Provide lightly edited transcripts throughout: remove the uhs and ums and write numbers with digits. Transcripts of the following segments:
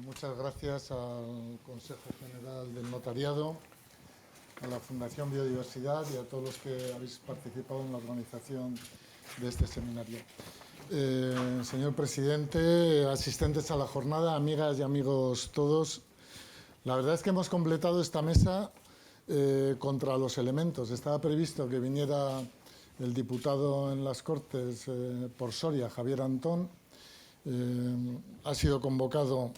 Muchas gracias al Consejo General del Notariado, a la Fundación Biodiversidad y a todos los que habéis participado en la organización de este seminario. Señor presidente, asistentes a la jornada, amigas y amigos todos, la verdad es que hemos completado esta mesa contra los elementos. Estaba previsto que viniera el diputado en las Cortes por Soria, Javier Antón. Ha sido convocado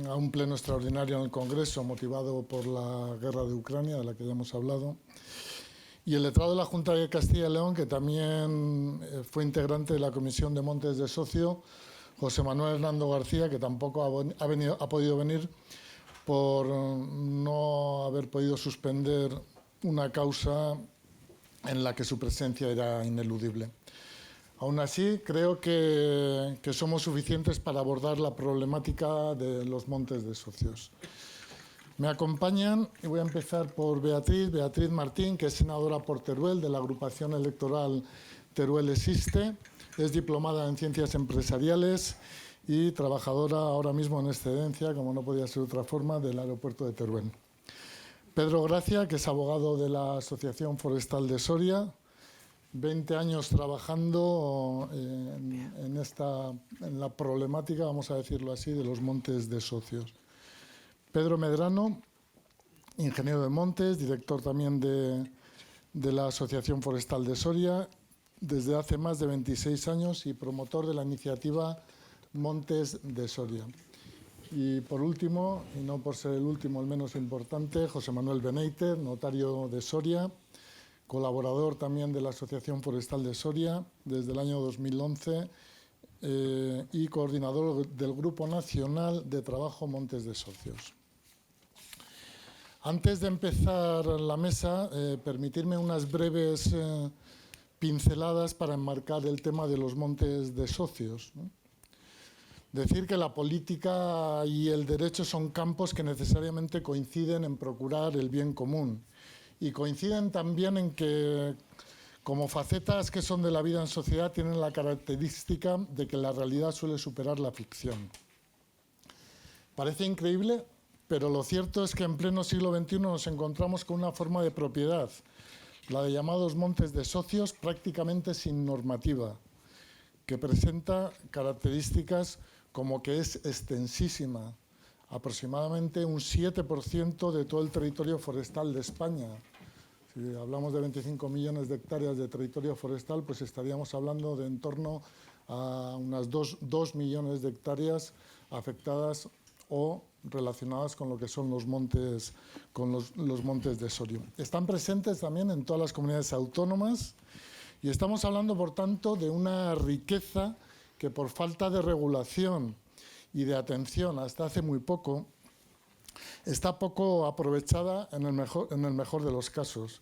a un pleno extraordinario en el Congreso motivado por la guerra de Ucrania, de la que ya hemos hablado. Y el letrado de la Junta de Castilla y León, que también fue integrante de la Comisión de Montes de Socio, José Manuel Hernando García, que tampoco ha podido venir por no haber podido suspender una causa en la que su presencia era ineludible. Aún así, creo que somos suficientes para abordar la problemática de los montes de socios. Me acompañan, y voy a empezar por Beatriz Martín, que es senadora por Teruel, de la agrupación electoral Teruel Existe, es diplomada en Ciencias Empresariales y trabajadora ahora mismo en excedencia, como no podía ser de otra forma, del aeropuerto de Teruel. Pedro Gracia, que es abogado de la Asociación Forestal de Soria, 20 años trabajando en la problemática, vamos a decirlo así, de los montes de socios. Pedro Medrano, ingeniero de montes, director también de la Asociación Forestal de Soria, desde hace más de 26 años y promotor de la iniciativa Montes de Soria. Y por último, y no por ser el último, el menos importante, José Manuel Beneiter, notario de Soria, colaborador también de la Asociación Forestal de Soria desde el año 2011 y coordinador del Grupo Nacional de Trabajo Montes de Socios. Antes de empezar la mesa, permitirme unas breves pinceladas para enmarcar el tema de los montes de socios, ¿no? Decir que la política y el derecho son campos que necesariamente coinciden en procurar el bien común. Y coinciden también en que, como facetas que son de la vida en sociedad, tienen la característica de que la realidad suele superar la ficción. Parece increíble, pero lo cierto es que en pleno siglo XXI nos encontramos con una forma de propiedad, la de llamados montes de socios, prácticamente sin normativa, que presenta características como que es extensísima, aproximadamente un 7% de todo el territorio forestal de España. Si hablamos de 25 millones de hectáreas de territorio forestal, pues estaríamos hablando de en torno a unas 2 millones de hectáreas afectadas o relacionadas con lo que son los montes, con los montes de Soria. Están presentes también en todas las comunidades autónomas y estamos hablando, por tanto, de una riqueza que por falta de regulación y de atención hasta hace muy poco, está poco aprovechada en el mejor de los casos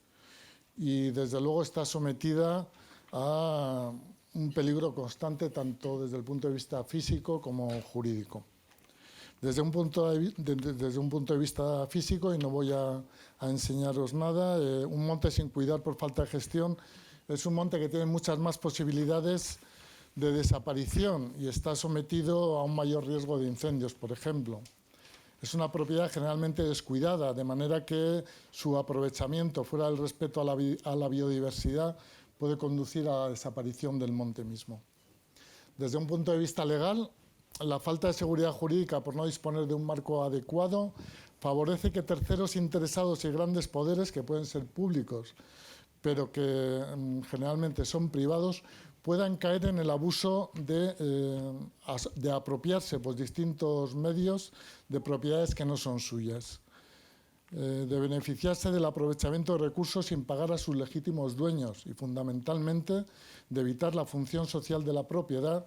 y desde luego está sometida a un peligro constante tanto desde el punto de vista físico como jurídico. Desde un punto de vista físico, y no voy a enseñaros nada, un monte sin cuidar por falta de gestión es un monte que tiene muchas más posibilidades de desaparición y está sometido a un mayor riesgo de incendios, por ejemplo. Es una propiedad generalmente descuidada, de manera que su aprovechamiento fuera del respeto a la biodiversidad puede conducir a la desaparición del monte mismo. Desde un punto de vista legal, la falta de seguridad jurídica por no disponer de un marco adecuado favorece que terceros interesados y grandes poderes, que pueden ser públicos, pero que generalmente son privados, puedan caer en el abuso de apropiarse por distintos medios de propiedades que no son suyas, de beneficiarse del aprovechamiento de recursos sin pagar a sus legítimos dueños y, fundamentalmente, de evitar la función social de la propiedad,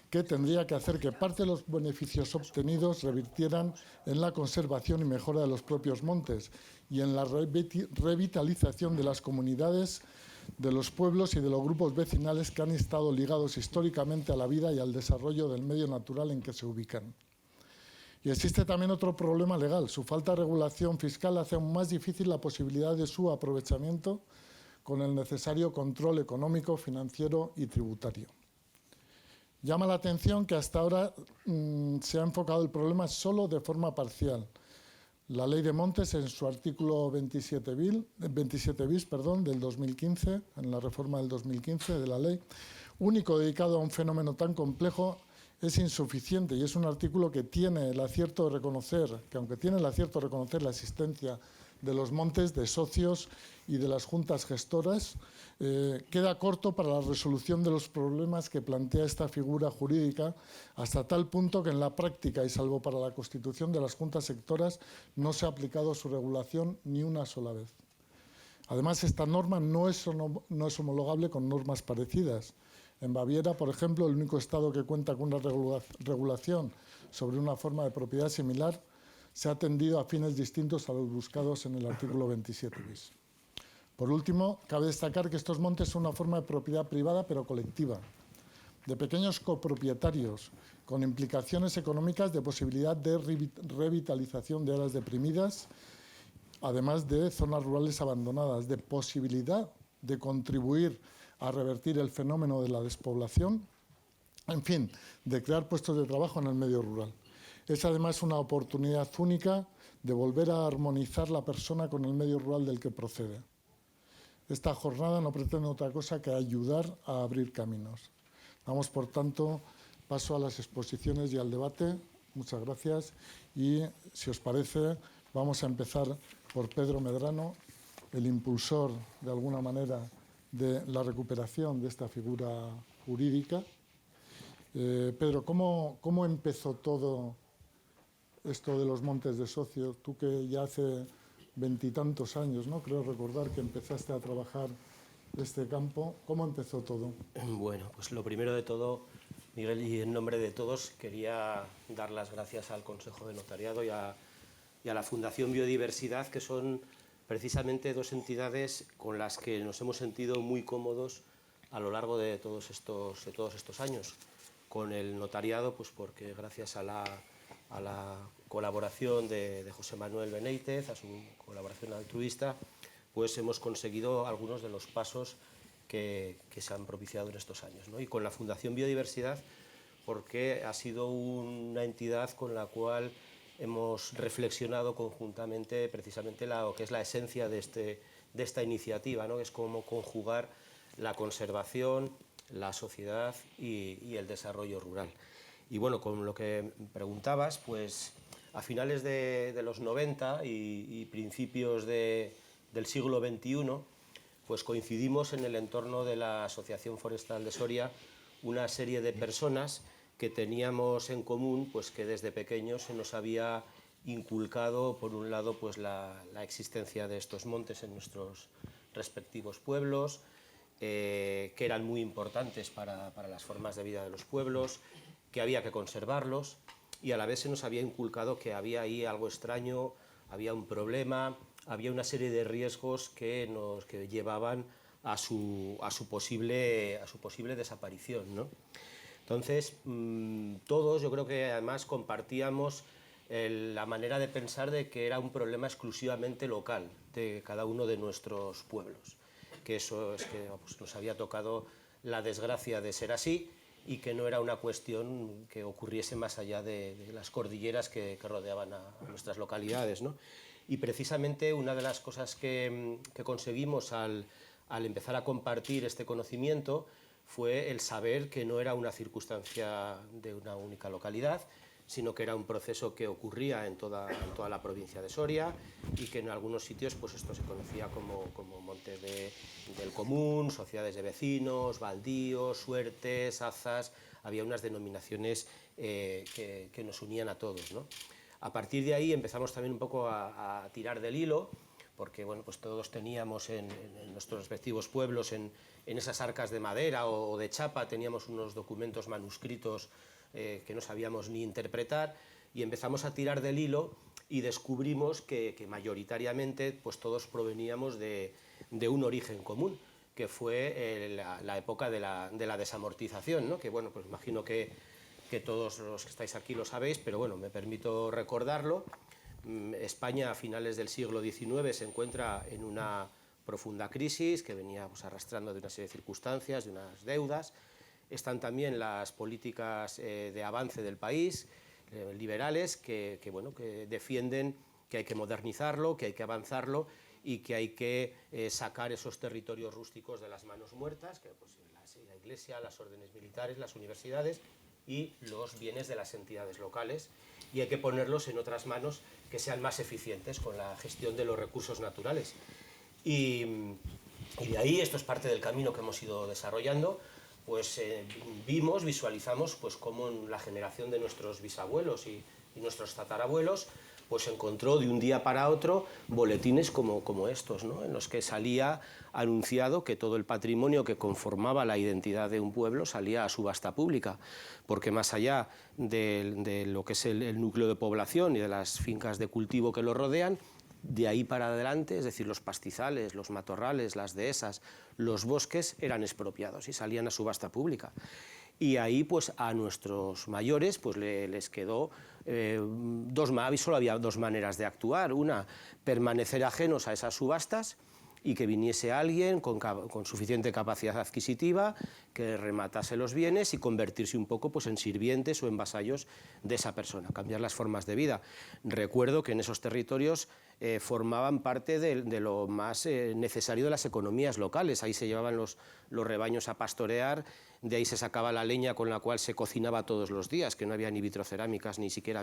que tendría que hacer que parte de los beneficios obtenidos revirtieran en la conservación y mejora de los propios montes y en la revitalización de las comunidades, de los pueblos y de los grupos vecinales que han estado ligados históricamente a la vida y al desarrollo del medio natural en que se ubican. Y existe también otro problema legal. Su falta de regulación fiscal hace aún más difícil la posibilidad de su aprovechamiento con el necesario control económico, financiero y tributario. Llama la atención que hasta ahora se ha enfocado el problema solo de forma parcial. La Ley de Montes, en su artículo 27 bis, del 2015, en la reforma del 2015 de la ley, único dedicado a un fenómeno tan complejo, es insuficiente, y es un artículo que tiene el acierto de reconocer, que aunque tiene el acierto de reconocer la existencia de los montes, de socios y de las juntas gestoras, queda corto para la resolución de los problemas que plantea esta figura jurídica, hasta tal punto que en la práctica, y salvo para la constitución de las juntas sectoras, no se ha aplicado su regulación ni una sola vez. Además, esta norma no es homologable con normas parecidas. En Baviera, por ejemplo, el único estado que cuenta con una regulación sobre una forma de propiedad similar se ha atendido a fines distintos a los buscados en el artículo 27 bis. Por último, cabe destacar que estos montes son una forma de propiedad privada pero colectiva, de pequeños copropietarios, con implicaciones económicas de posibilidad de revitalización de áreas deprimidas, además de zonas rurales abandonadas, de posibilidad de contribuir a revertir el fenómeno de la despoblación, en fin, de crear puestos de trabajo en el medio rural. Es además una oportunidad única de volver a armonizar la persona con el medio rural del que procede. Esta jornada no pretende otra cosa que ayudar a abrir caminos. Damos, por tanto, paso a las exposiciones y al debate. Muchas gracias. Y, si os parece, vamos a empezar por Pedro Medrano, el impulsor, de alguna manera, de la recuperación de esta figura jurídica. Pedro, ¿cómo empezó todo esto de los montes de socios? Tú, que ya hace 20 y tantos años, ¿no?, creo recordar que empezaste a trabajar este campo. ¿Cómo empezó todo? Bueno, pues lo primero de todo, Miguel, y en nombre de todos, quería dar las gracias al Consejo de Notariado y a la Fundación Biodiversidad, que son precisamente dos entidades con las que nos hemos sentido muy cómodos a lo largo de todos estos años. Con el notariado, pues porque gracias a la colaboración de José Manuel Beneitez, a su colaboración altruista, pues hemos conseguido algunos de los pasos que se han propiciado en estos años, ¿no? Y con la Fundación Biodiversidad, porque ha sido una entidad con la cual hemos reflexionado conjuntamente precisamente lo que es la esencia de esta iniciativa, ¿no?, que es cómo conjugar la conservación, la sociedad y el desarrollo rural. Y bueno, con lo que preguntabas, pues a finales de los 90 y principios del siglo XXI, pues coincidimos en el entorno de la Asociación Forestal de Soria una serie de personas que teníamos en común, pues que desde pequeños se nos había inculcado, por un lado, pues la existencia de estos montes en nuestros respectivos pueblos, que eran muy importantes para las formas de vida de los pueblos, que había que conservarlos, y a la vez se nos había inculcado que había ahí algo extraño, había un problema, había una serie de riesgos que llevaban a su posible desaparición, ¿no? Entonces, todos, yo creo que además compartíamos la manera de pensar de que era un problema exclusivamente local de cada uno de nuestros pueblos, que eso es que pues, nos había tocado la desgracia de ser así, y que no era una cuestión que ocurriese más allá de las cordilleras que rodeaban a nuestras localidades, ¿no? Y precisamente una de las cosas que conseguimos al empezar a compartir este conocimiento fue el saber que no era una circunstancia de una única localidad, sino que era un proceso que ocurría en toda la provincia de Soria, y que en algunos sitios pues esto se conocía como montes del común, sociedades de vecinos, baldíos, suertes, azas. Había unas denominaciones que nos unían a todos, ¿no? A partir de ahí empezamos también un poco a tirar del hilo, porque bueno, pues todos teníamos en nuestros respectivos pueblos, en esas arcas de madera o de chapa, teníamos unos documentos manuscritos que no sabíamos ni interpretar, y empezamos a tirar del hilo y descubrimos que mayoritariamente pues todos proveníamos de un origen común, que fue la época de la desamortización, ¿no? Que bueno, pues imagino que todos los que estáis aquí lo sabéis, pero bueno, me permito recordarlo. España a finales del siglo XIX se encuentra en una profunda crisis que venía pues arrastrando de una serie de circunstancias, de unas deudas, están también las políticas de avance del país, liberales, que defienden que hay que modernizarlo, que hay que avanzarlo y que hay que sacar esos territorios rústicos de las manos muertas, que pues, la Iglesia, las órdenes militares, las universidades y los bienes de las entidades locales, y hay que ponerlos en otras manos que sean más eficientes con la gestión de los recursos naturales. Y de ahí, esto es parte del camino que hemos ido desarrollando, pues visualizamos pues cómo la generación de nuestros bisabuelos y nuestros tatarabuelos pues encontró de un día para otro boletines como estos, ¿no? En los que salía anunciado que todo el patrimonio que conformaba la identidad de un pueblo salía a subasta pública, porque más allá de lo que es el núcleo de población y de las fincas de cultivo que lo rodean, de ahí para adelante, es decir, los pastizales, los matorrales, las dehesas, los bosques eran expropiados y salían a subasta pública. Y ahí pues a nuestros mayores pues les quedó solo había dos maneras de actuar: una, permanecer ajenos a esas subastas y que viniese alguien con suficiente capacidad adquisitiva que rematase los bienes y convertirse un poco pues en sirvientes o en vasallos de esa persona, cambiar las formas de vida. Recuerdo que en esos territorios formaban parte de lo más necesario de las economías locales. Ahí se llevaban los rebaños a pastorear, de ahí se sacaba la leña con la cual se cocinaba todos los días, que no había ni vitrocerámicas, ni siquiera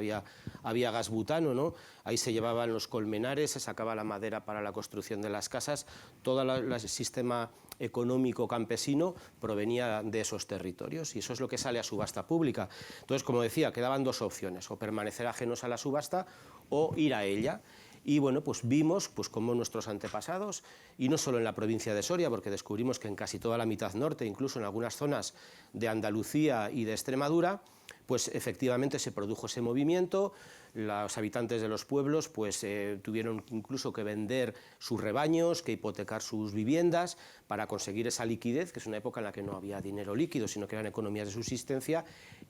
había gas butano, ¿no? Ahí se llevaban los colmenares, se sacaba la madera para la construcción de las casas. Todo el sistema económico campesino provenía de esos territorios, y eso es lo que sale a subasta pública. Entonces, como decía, quedaban dos opciones: o permanecer ajenos a la subasta o ir a ella. Y bueno, pues vimos pues cómo nuestros antepasados, y no solo en la provincia de Soria, porque descubrimos que en casi toda la mitad norte, incluso en algunas zonas de Andalucía y de Extremadura, pues efectivamente se produjo ese movimiento. Los habitantes de los pueblos pues tuvieron incluso que vender sus rebaños, que hipotecar sus viviendas para conseguir esa liquidez, que es una época en la que no había dinero líquido, sino que eran economías de subsistencia,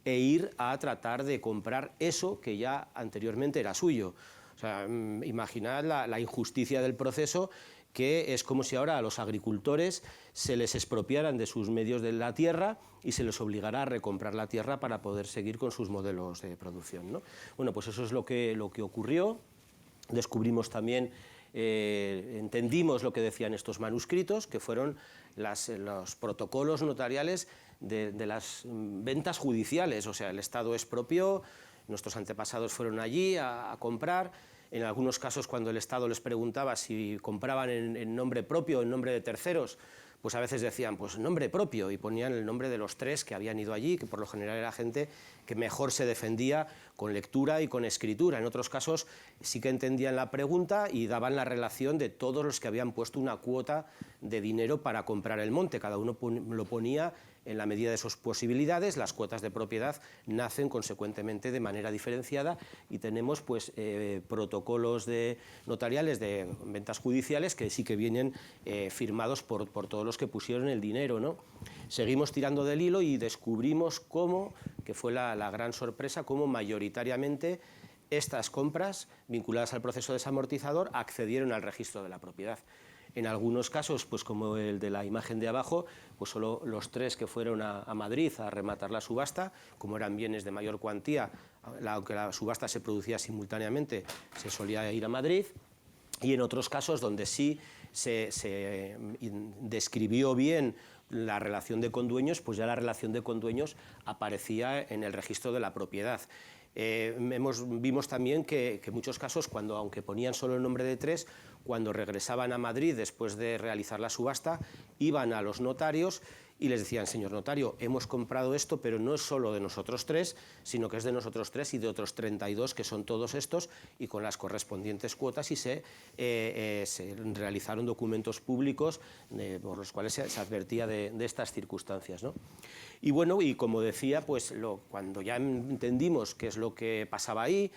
e ir a tratar de comprar eso que ya anteriormente era suyo. O sea, imaginad la injusticia del proceso, que es como si ahora a los agricultores se les expropiaran de sus medios de la tierra y se les obligara a recomprar la tierra para poder seguir con sus modelos de producción, ¿no? Bueno, pues eso es lo que ocurrió. Descubrimos también, entendimos lo que decían estos manuscritos, que fueron los protocolos notariales de las ventas judiciales. O sea, el Estado expropió, nuestros antepasados fueron allí a comprar. En algunos casos, cuando el Estado les preguntaba si compraban en nombre propio o en nombre de terceros, pues a veces decían, pues nombre propio, y ponían el nombre de los tres que habían ido allí, que por lo general era gente que mejor se defendía con lectura y con escritura. En otros casos sí que entendían la pregunta y daban la relación de todos los que habían puesto una cuota de dinero para comprar el monte. Cada uno lo ponía en la medida de sus posibilidades. Las cuotas de propiedad nacen consecuentemente de manera diferenciada, y tenemos pues protocolos notariales de ventas judiciales que sí que vienen firmados por todos los que pusieron el dinero, ¿no? Seguimos tirando del hilo y descubrimos cómo, que fue la gran sorpresa, cómo mayoritariamente estas compras vinculadas al proceso desamortizador accedieron al registro de la propiedad. En algunos casos, pues como el de la imagen de abajo, pues solo los tres que fueron a Madrid a rematar la subasta, como eran bienes de mayor cuantía, aunque la subasta se producía simultáneamente, se solía ir a Madrid. Y en otros casos donde sí se describió bien la relación de condueños, pues ya la relación de condueños aparecía en el registro de la propiedad. Vimos también que en muchos casos, aunque ponían solo el nombre de tres, cuando regresaban a Madrid después de realizar la subasta, iban a los notarios y les decían: señor notario, hemos comprado esto, pero no es solo de nosotros tres, sino que es de nosotros tres y de otros 32, que son todos estos, y con las correspondientes cuotas, y se realizaron documentos públicos por los cuales se advertía de estas circunstancias, ¿no? Y bueno, y como decía, pues cuando ya entendimos qué es lo que pasaba ahí,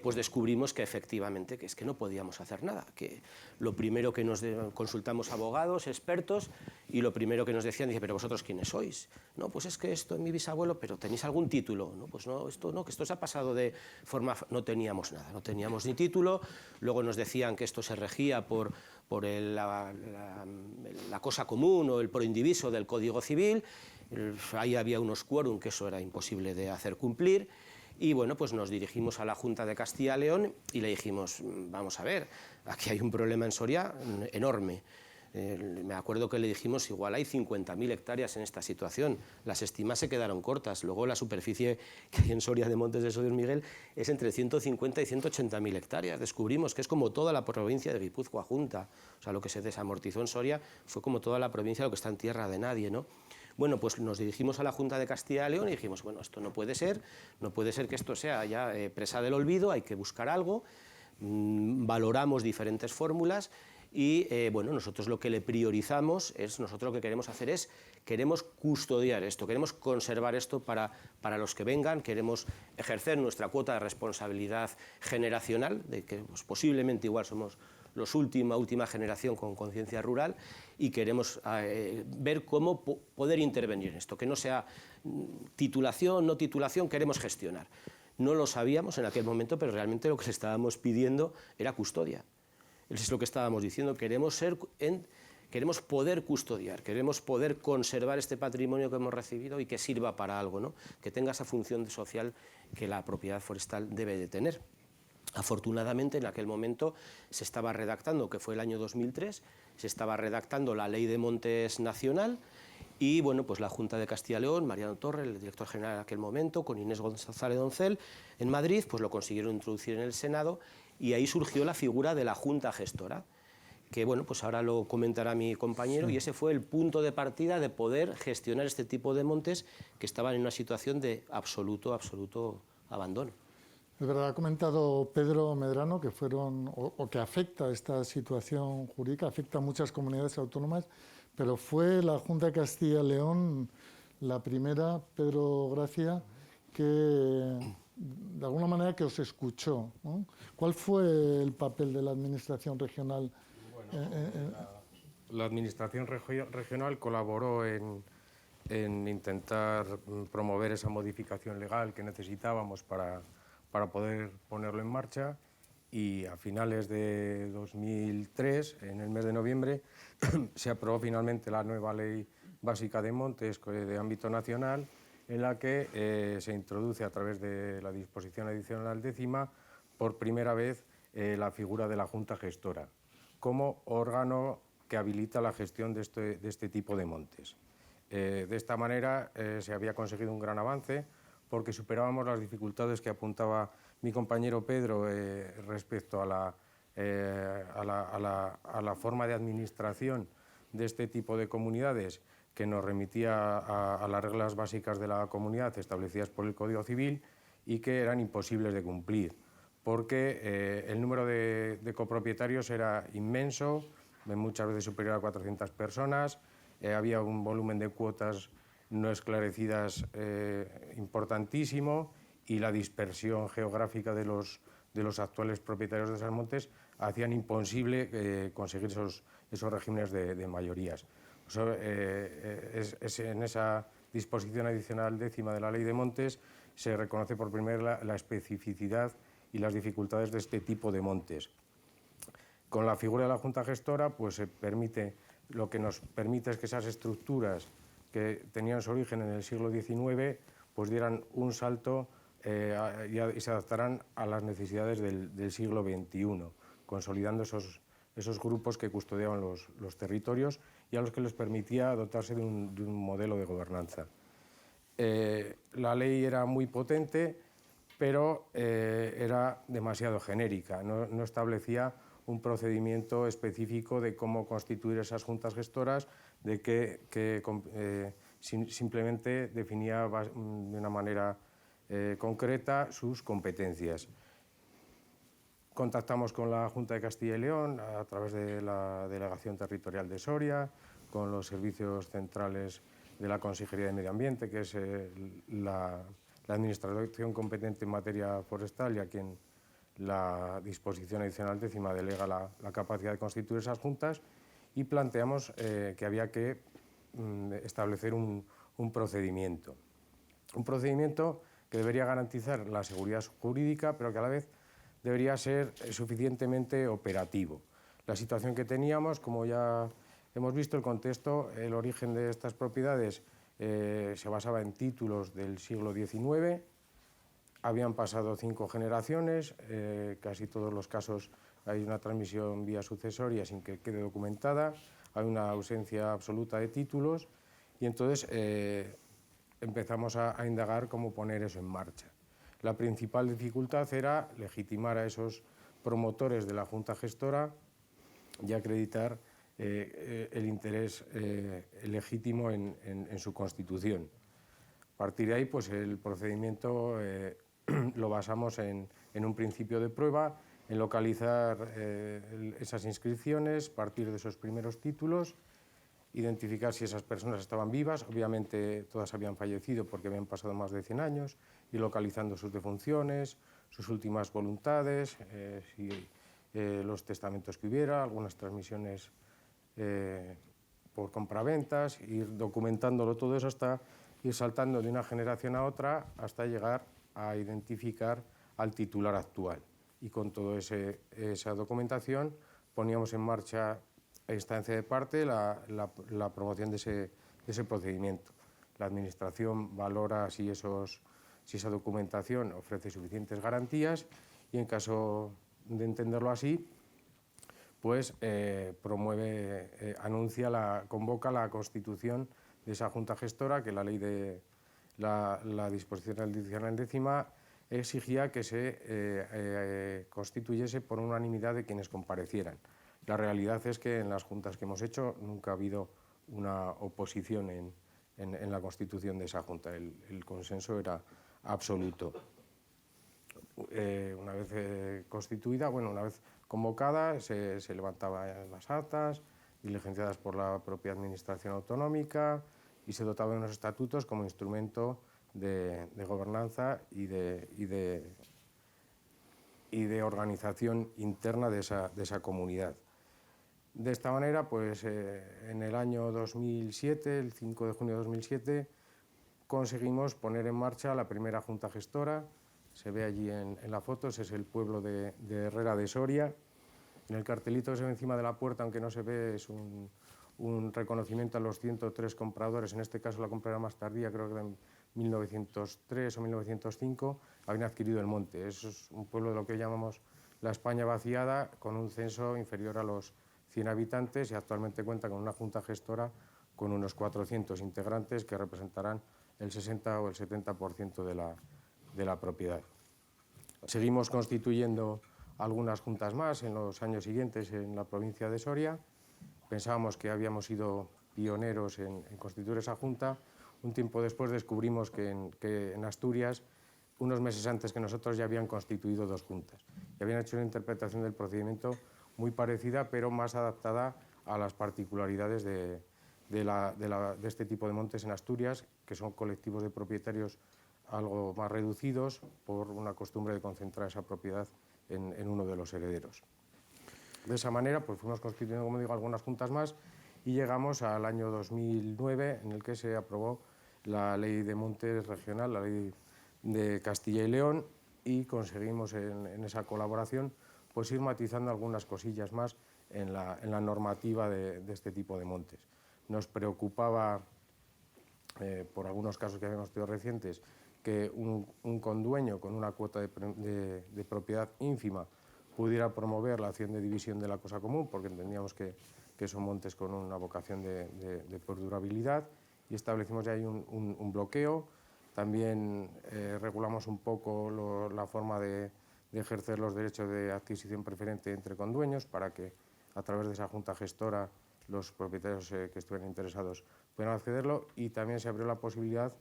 pues descubrimos que efectivamente que es que no podíamos hacer nada, que lo primero que consultamos abogados, expertos, y lo primero que nos decían, dice: pero vosotros ¿quiénes sois? No, pues es que esto es mi bisabuelo, pero ¿tenéis algún título? No, pues no, que esto se ha pasado de forma... No teníamos nada, no teníamos ni título. Luego nos decían que esto se regía por la cosa común o el proindiviso del Código Civil. Ahí había unos quórum que eso era imposible de hacer cumplir. Y bueno, pues nos dirigimos a la Junta de Castilla y León y le dijimos, vamos a ver, aquí hay un problema en Soria enorme. Me acuerdo que le dijimos, igual hay 50.000 hectáreas en esta situación. Las estimas se quedaron cortas. Luego la superficie que hay en Soria de Montes de Sodios Miguel es entre 150 y 180.000 hectáreas. Descubrimos que es como toda la provincia de Guipúzcoa junta. O sea, lo que se desamortizó en Soria fue como toda la provincia, lo que está en tierra de nadie, ¿no? Bueno, pues nos dirigimos a la Junta de Castilla y León y dijimos, bueno, esto no puede ser que esto sea ya presa del olvido, hay que buscar algo. Valoramos diferentes fórmulas y bueno, nosotros lo que le priorizamos es, nosotros lo que queremos hacer es, queremos custodiar esto, queremos conservar esto para los que vengan, queremos ejercer nuestra cuota de responsabilidad generacional, de que pues, posiblemente igual somos los última generación con conciencia rural y queremos ver cómo poder intervenir en esto, que no sea titulación, no titulación, queremos gestionar. No lo sabíamos en aquel momento, pero realmente lo que le estábamos pidiendo era custodia. Es lo que estábamos diciendo, queremos poder custodiar, queremos poder conservar este patrimonio que hemos recibido y que sirva para algo, ¿no? Que tenga esa función social que la propiedad forestal debe de tener. Afortunadamente, en aquel momento se estaba redactando, que fue el año 2003, se estaba redactando la Ley de Montes Nacional y bueno, pues la Junta de Castilla y León, Mariano Torre, el director general en aquel momento, con Inés González Doncel, en Madrid, pues lo consiguieron introducir en el Senado y ahí surgió la figura de la Junta Gestora, que bueno, pues ahora lo comentará mi compañero, sí. Y ese fue el punto de partida de poder gestionar este tipo de montes que estaban en una situación de absoluto abandono. Es verdad, ha comentado Pedro Medrano que fueron, o que afecta esta situación jurídica, afecta a muchas comunidades autónomas, pero fue la Junta de Castilla y León la primera, Pedro Gracia, que de alguna manera que os escuchó, ¿no? ¿Cuál fue el papel de la Administración regional? Bueno, la Administración regional colaboró en intentar promover esa modificación legal que necesitábamos para poder ponerlo en marcha, y a finales de 2003, en el mes de noviembre, se aprobó finalmente la nueva Ley Básica de Montes de ámbito nacional, en la que se introduce a través de la disposición adicional 10ª por primera vez la figura de la Junta Gestora como órgano que habilita la gestión de este tipo de montes. De esta manera se había conseguido un gran avance, porque superábamos las dificultades que apuntaba mi compañero Pedro respecto a la forma de administración de este tipo de comunidades, que nos remitía a las reglas básicas de la comunidad establecidas por el Código Civil y que eran imposibles de cumplir, porque el número de copropietarios era inmenso, muchas veces superior a 400 personas, había un volumen de cuotas no esclarecidas importantísimo, y la dispersión geográfica de los actuales propietarios de esos montes hacían imposible conseguir esos regímenes de mayorías. En esa disposición adicional 10ª de la Ley de Montes se reconoce por primera vez la especificidad y las dificultades de este tipo de montes. Con la figura de la Junta Gestora, pues lo que nos permite es que esas estructuras que tenían su origen en el siglo XIX, pues dieran un salto y se adaptaran a las necesidades del siglo XXI, consolidando esos grupos que custodiaban los territorios y a los que les permitía dotarse de un modelo de gobernanza. La ley era muy potente, pero era demasiado genérica, no establecía un procedimiento específico de cómo constituir esas juntas gestoras, simplemente definía de una manera concreta sus competencias. Contactamos con la Junta de Castilla y León a través de la Delegación Territorial de Soria, con los servicios centrales de la Consejería de Medio Ambiente, que es la administración competente en materia forestal y a quien la disposición adicional 10ª delega la capacidad de constituir esas juntas, y planteamos que había que establecer un procedimiento que debería garantizar la seguridad jurídica, pero que a la vez debería ser suficientemente operativo. La situación que teníamos, como ya hemos visto, el contexto, el origen de estas propiedades se basaba en títulos del siglo XIX. Habían pasado 5 generaciones, casi todos los casos hay una transmisión vía sucesoria sin que quede documentada, hay una ausencia absoluta de títulos y entonces empezamos a indagar cómo poner eso en marcha. La principal dificultad era legitimar a esos promotores de la Junta Gestora y acreditar el interés legítimo en su constitución. A partir de ahí, pues el procedimiento lo basamos en un principio de prueba, en localizar esas inscripciones, partir de esos primeros títulos, identificar si esas personas estaban vivas, obviamente todas habían fallecido porque habían pasado más de 100 años, y localizando sus defunciones, sus últimas voluntades, los testamentos que hubiera, algunas transmisiones por compraventas, ir documentándolo todo eso hasta ir saltando de una generación a otra hasta llegar a identificar al titular actual. Y con toda esa documentación poníamos en marcha a instancia de parte la promoción de ese procedimiento. La Administración valora si esa documentación ofrece suficientes garantías y en caso de entenderlo así, pues convoca la constitución de esa Junta Gestora, que la ley de la disposición adicional 10ª exigía que se constituyese por unanimidad de quienes comparecieran. La realidad es que en las juntas que hemos hecho nunca ha habido una oposición en la constitución de esa Junta. El consenso era absoluto. Una vez constituida, una vez convocada, se levantaban las actas, diligenciadas por la propia Administración autonómica, y se dotaba de unos estatutos como instrumento de gobernanza y de organización interna de esa comunidad. De esta manera, pues en el año 2007, el 5 de junio de 2007, conseguimos poner en marcha la primera Junta Gestora. Se ve allí en la foto, ese es el pueblo de Herrera de Soria. En el cartelito que se ve encima de la puerta, aunque no se ve, es un reconocimiento a los 103 compradores. En este caso la compra era más tardía, creo que en 1903 o 1905, habían adquirido el monte. Es un pueblo de lo que llamamos la España vaciada, con un censo inferior a los 100 habitantes y actualmente cuenta con una Junta Gestora con unos 400 integrantes que representarán el 60 o el 70% de la propiedad. Seguimos constituyendo algunas juntas más en los años siguientes en la provincia de Soria. Pensábamos que habíamos sido pioneros en constituir esa junta. Un tiempo después descubrimos que en Asturias, unos meses antes que nosotros, ya habían constituido 2 juntas. Y habían hecho una interpretación del procedimiento muy parecida, pero más adaptada a las particularidades de este tipo de montes en Asturias, que son colectivos de propietarios algo más reducidos por una costumbre de concentrar esa propiedad en uno de los herederos. De esa manera, pues fuimos constituyendo, como digo, algunas juntas más y llegamos al año 2009, en el que se aprobó la Ley de Montes Regional, la Ley de Castilla y León, y conseguimos en esa colaboración pues ir matizando algunas cosillas más en la normativa de este tipo de montes. Nos preocupaba, por algunos casos que habíamos tenido recientes, que un condueño con una cuota de propiedad ínfima pudiera promover la acción de división de la cosa común, porque entendíamos que son montes con una vocación de perdurabilidad, y establecimos ya ahí un bloqueo. También regulamos un poco la forma de ejercer los derechos de adquisición preferente entre condueños, para que a través de esa Junta Gestora los propietarios que estuvieran interesados pudieran accederlo, y también se abrió la posibilidad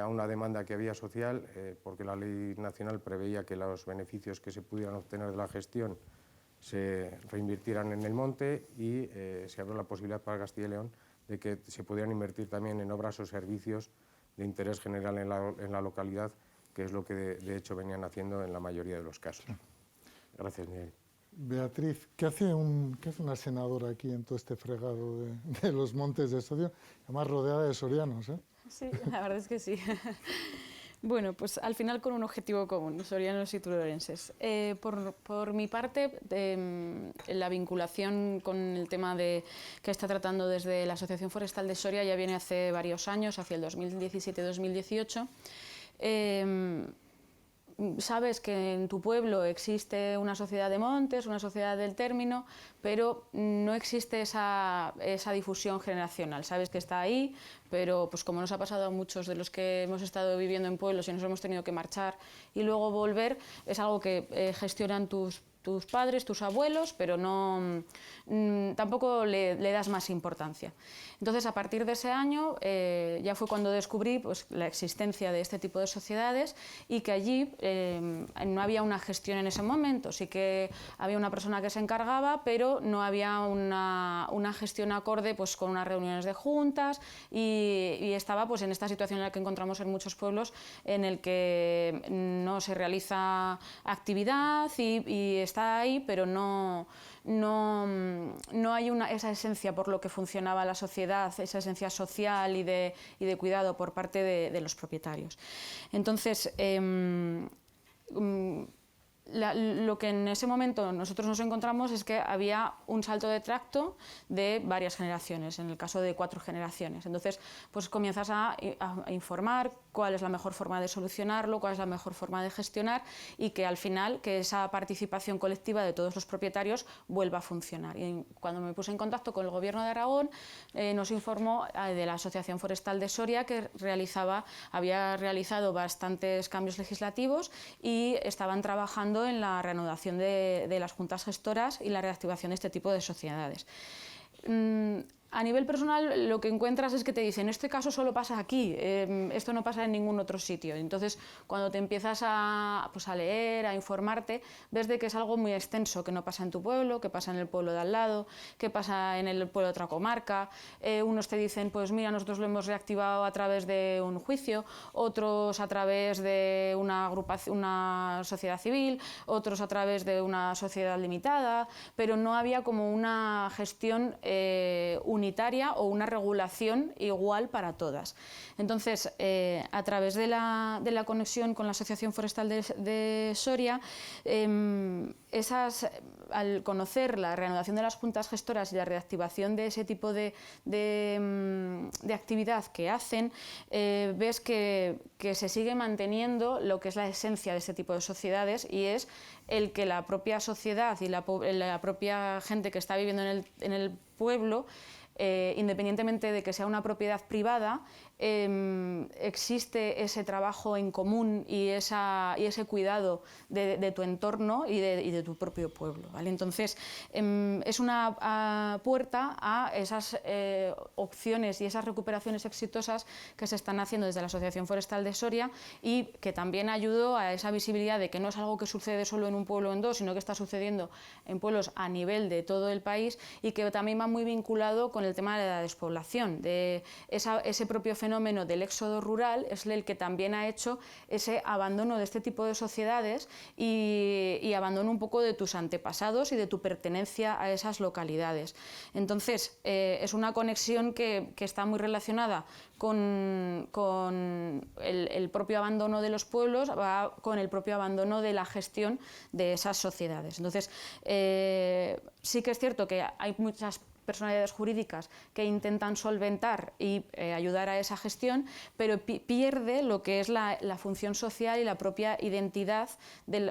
a una demanda que había social, porque la ley nacional preveía que los beneficios que se pudieran obtener de la gestión se reinvirtieran en el monte, y se abrió la posibilidad para Castilla y León de que se pudieran invertir también en obras o servicios de interés general en la localidad, que es lo que de hecho venían haciendo en la mayoría de los casos. Gracias, Miguel. Beatriz, ¿qué hace una senadora aquí en todo este fregado de los montes de Soria? Además rodeada de sorianos, ¿eh? Sí, la verdad es que sí. Bueno, pues al final con un objetivo común, sorianos y turorenses. Por mi parte, la vinculación con el tema que está tratando desde la Asociación Forestal de Soria ya viene hace varios años, hacia el 2017-2018. Sabes que en tu pueblo existe una sociedad de montes, una sociedad del término, pero no existe esa difusión generacional. Sabes que está ahí, pero pues como nos ha pasado a muchos de los que hemos estado viviendo en pueblos y nos hemos tenido que marchar y luego volver, es algo que gestionan tus padres, tus abuelos, pero no, tampoco le das más importancia. Entonces, a partir de ese año, ya fue cuando descubrí pues, la existencia de este tipo de sociedades y que allí no había una gestión en ese momento. Sí que había una persona que se encargaba, pero no había una gestión acorde pues, con unas reuniones de juntas y estaba pues, en esta situación en la que encontramos en muchos pueblos, en el que no se realiza actividad y está ahí, pero no hay esa esencia por lo que funcionaba la sociedad, esa esencia social y de cuidado por parte de los propietarios. Entonces, lo que en ese momento nosotros nos encontramos es que había un salto de tracto de varias generaciones, en el caso de 4 generaciones. Entonces, pues comienzas a informar cuál es la mejor forma de solucionarlo, cuál es la mejor forma de gestionar y que al final que esa participación colectiva de todos los propietarios vuelva a funcionar. Y cuando me puse en contacto con el Gobierno de Aragón, nos informó de la Asociación Forestal de Soria que había realizado bastantes cambios legislativos y estaban trabajando en la reanudación de las juntas gestoras y la reactivación de este tipo de sociedades. A nivel personal, lo que encuentras es que te dicen, este caso solo pasa aquí, esto no pasa en ningún otro sitio. Entonces, cuando te empiezas a leer, a informarte, ves de que es algo muy extenso, que no pasa en tu pueblo, que pasa en el pueblo de al lado, que pasa en el pueblo de otra comarca. Unos te dicen, pues mira, nosotros lo hemos reactivado a través de un juicio, otros a través de una sociedad civil, otros a través de una sociedad limitada, pero no había como una gestión unitaria o una regulación igual para todas. Entonces, a través de la conexión con la Asociación Forestal de Soria, al conocer la reanudación de las juntas gestoras y la reactivación de ese tipo de actividad que hacen, ves que se sigue manteniendo lo que es la esencia de este tipo de sociedades y es el que la propia sociedad y la propia gente que está viviendo en el pueblo, independientemente de que sea una propiedad privada, existe ese trabajo en común y ese cuidado de tu entorno y de tu propio pueblo, ¿vale? Entonces, es una puerta a esas opciones y esas recuperaciones exitosas que se están haciendo desde la Asociación Forestal de Soria y que también ayudó a esa visibilidad de que no es algo que sucede solo en un pueblo o en dos, sino que está sucediendo en pueblos a nivel de todo el país y que también va muy vinculado con el tema de la despoblación, de ese propio fenómeno del éxodo rural es el que también ha hecho ese abandono de este tipo de sociedades y abandono un poco de tus antepasados y de tu pertenencia a esas localidades. Entonces, es una conexión que está muy relacionada con el propio abandono de los pueblos, va con el propio abandono de la gestión de esas sociedades. Entonces, sí que es cierto que hay muchas personalidades jurídicas que intentan solventar y ayudar a esa gestión, pero pierde lo que es la función social y la propia identidad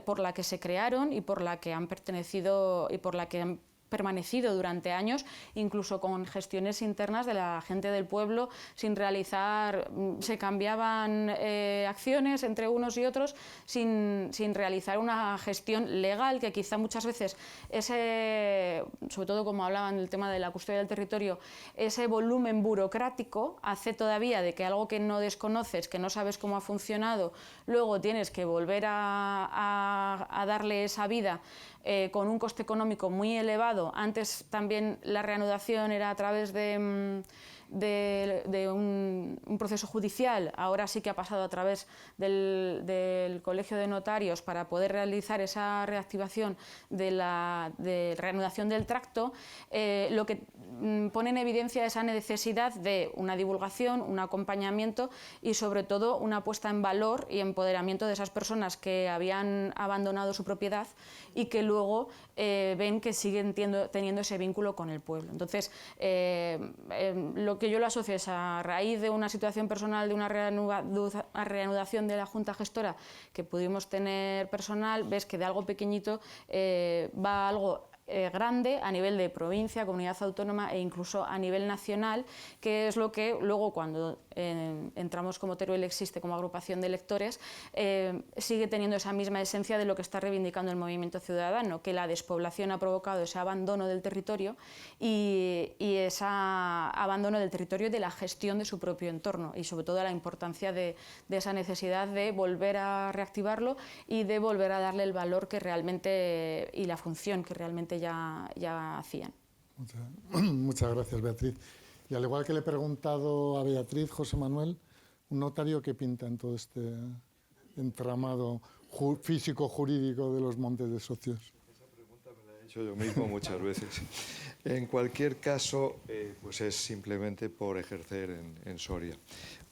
por la que se crearon y por la que han pertenecido y por la que han permanecido durante años, incluso con gestiones internas de la gente del pueblo sin realizar, se cambiaban acciones entre unos y otros sin realizar una gestión legal que quizá muchas veces sobre todo como hablaban del tema de la custodia del territorio, ese volumen burocrático hace todavía de que algo que no desconoces, que no sabes cómo ha funcionado, luego tienes que volver a darle esa vida con un coste económico muy elevado. Antes también la reanudación era a través de de un proceso judicial, ahora sí que ha pasado a través del Colegio de Notarios para poder realizar esa reactivación de reanudación del tracto, lo que pone en evidencia esa necesidad de una divulgación, un acompañamiento y sobre todo una puesta en valor y empoderamiento de esas personas que habían abandonado su propiedad y que luego ven que siguen teniendo ese vínculo con el pueblo. Entonces, lo que yo lo asocio es a raíz de una situación personal, de una reanudación de la Junta Gestora que pudimos tener personal, ves que de algo pequeñito va a algo grande a nivel de provincia, comunidad autónoma e incluso a nivel nacional, que es lo que luego cuando entramos como Teruel existe como agrupación de lectores, sigue teniendo esa misma esencia de lo que está reivindicando el movimiento ciudadano, que la despoblación ha provocado ese abandono del territorio y ese abandono del territorio y de la gestión de su propio entorno y sobre todo la importancia de esa necesidad de volver a reactivarlo y de volver a darle el valor que realmente y la función que realmente ya hacían. Muchas gracias, Beatriz. Y al igual que le he preguntado a Beatriz, José Manuel, un notario que pinta en todo este entramado físico-jurídico de los montes de socios. Esa pregunta me la he hecho yo mismo muchas veces. En cualquier caso, pues es simplemente por ejercer en Soria.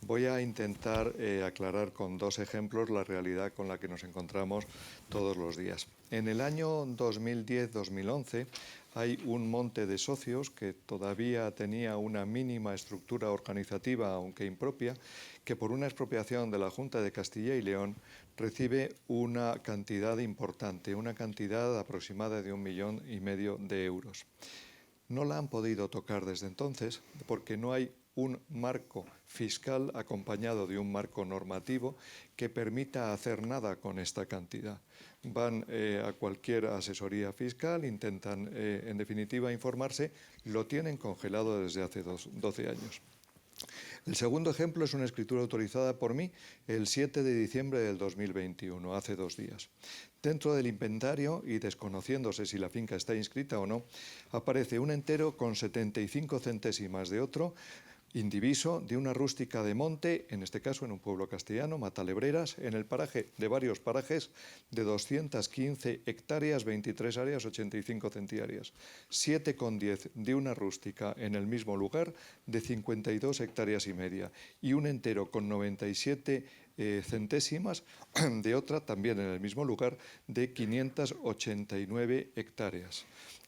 Voy a intentar aclarar con dos ejemplos la realidad con la que nos encontramos todos los días. En el año 2010-2011 hay un monte de socios que todavía tenía una mínima estructura organizativa, aunque impropia, que por una expropiación de la Junta de Castilla y León recibe una cantidad importante, una cantidad aproximada de 1,5 millones de euros. No la han podido tocar desde entonces porque no hay un marco fiscal acompañado de un marco normativo que permita hacer nada con esta cantidad. Van a cualquier asesoría fiscal, intentan en definitiva informarse, lo tienen congelado desde hace 12 años. El segundo ejemplo es una escritura autorizada por mí el 7 de diciembre del 2021, hace 2 días. Dentro del inventario, y desconociéndose si la finca está inscrita o no, aparece un entero con 75 centésimas de otro, indiviso de una rústica de monte, en este caso en un pueblo castellano, Matalebreras, en el paraje de varios parajes de 215 hectáreas, 23 áreas, 85 centiáreas. 7,10 de una rústica en el mismo lugar de 52 hectáreas y media y un entero con 97 centésimas de otra, también en el mismo lugar, de 589 hectáreas.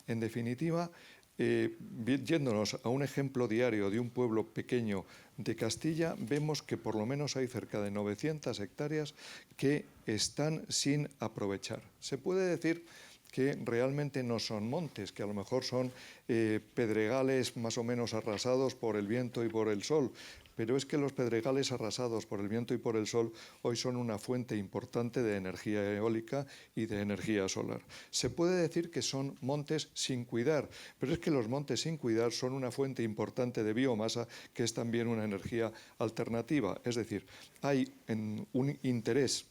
En definitiva, yéndonos a un ejemplo diario de un pueblo pequeño de Castilla, vemos que por lo menos hay cerca de 900 hectáreas que están sin aprovechar. Se puede decir que realmente no son montes, que a lo mejor son pedregales más o menos arrasados por el viento y por el sol, pero es que los pedregales arrasados por el viento y por el sol hoy son una fuente importante de energía eólica y de energía solar. Se puede decir que son montes sin cuidar, pero es que los montes sin cuidar son una fuente importante de biomasa que es también una energía alternativa. Es decir, hay un interés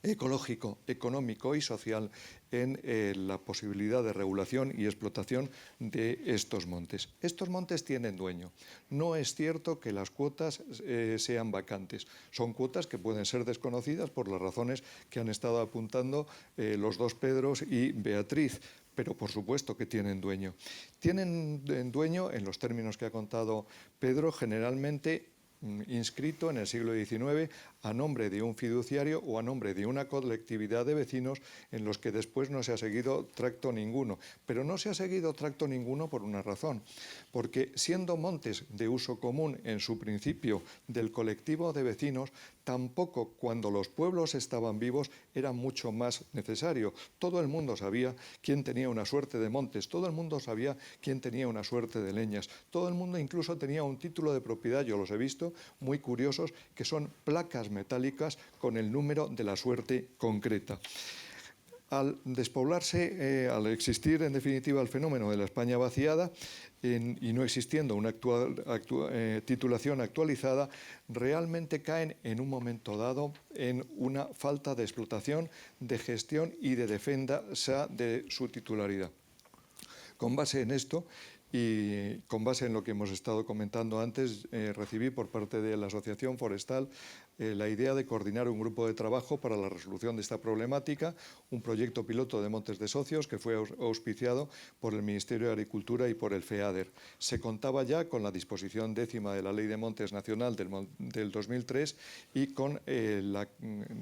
ecológico, económico y social en la posibilidad de regulación y explotación de estos montes. Estos montes tienen dueño. No es cierto que las cuotas sean vacantes. Son cuotas que pueden ser desconocidas por las razones que han estado apuntando los dos Pedros y Beatriz, pero por supuesto que tienen dueño. Tienen dueño, en los términos que ha contado Pedro, generalmente inscrito en el siglo XIX a nombre de un fiduciario o a nombre de una colectividad de vecinos en los que después no se ha seguido tracto ninguno. Pero no se ha seguido tracto ninguno por una razón, porque siendo montes de uso común en su principio del colectivo de vecinos, tampoco cuando los pueblos estaban vivos era mucho más necesario. Todo el mundo sabía quién tenía una suerte de montes, todo el mundo sabía quién tenía una suerte de leñas, todo el mundo incluso tenía un título de propiedad, yo los he visto, muy curiosos, que son placas metálicas con el número de la suerte concreta. Al despoblarse, al existir en definitiva el fenómeno de la España vaciada y no existiendo una titulación actualizada, realmente caen en un momento dado en una falta de explotación, de gestión y de defensa de su titularidad. Con base en esto, y con base en lo que hemos estado comentando antes, recibí por parte de la Asociación Forestal la idea de coordinar un grupo de trabajo para la resolución de esta problemática, un proyecto piloto de montes de socios que fue auspiciado por el Ministerio de Agricultura y por el FEADER. Se contaba ya con la disposición 10ª de la Ley de Montes Nacional del 2003 y con la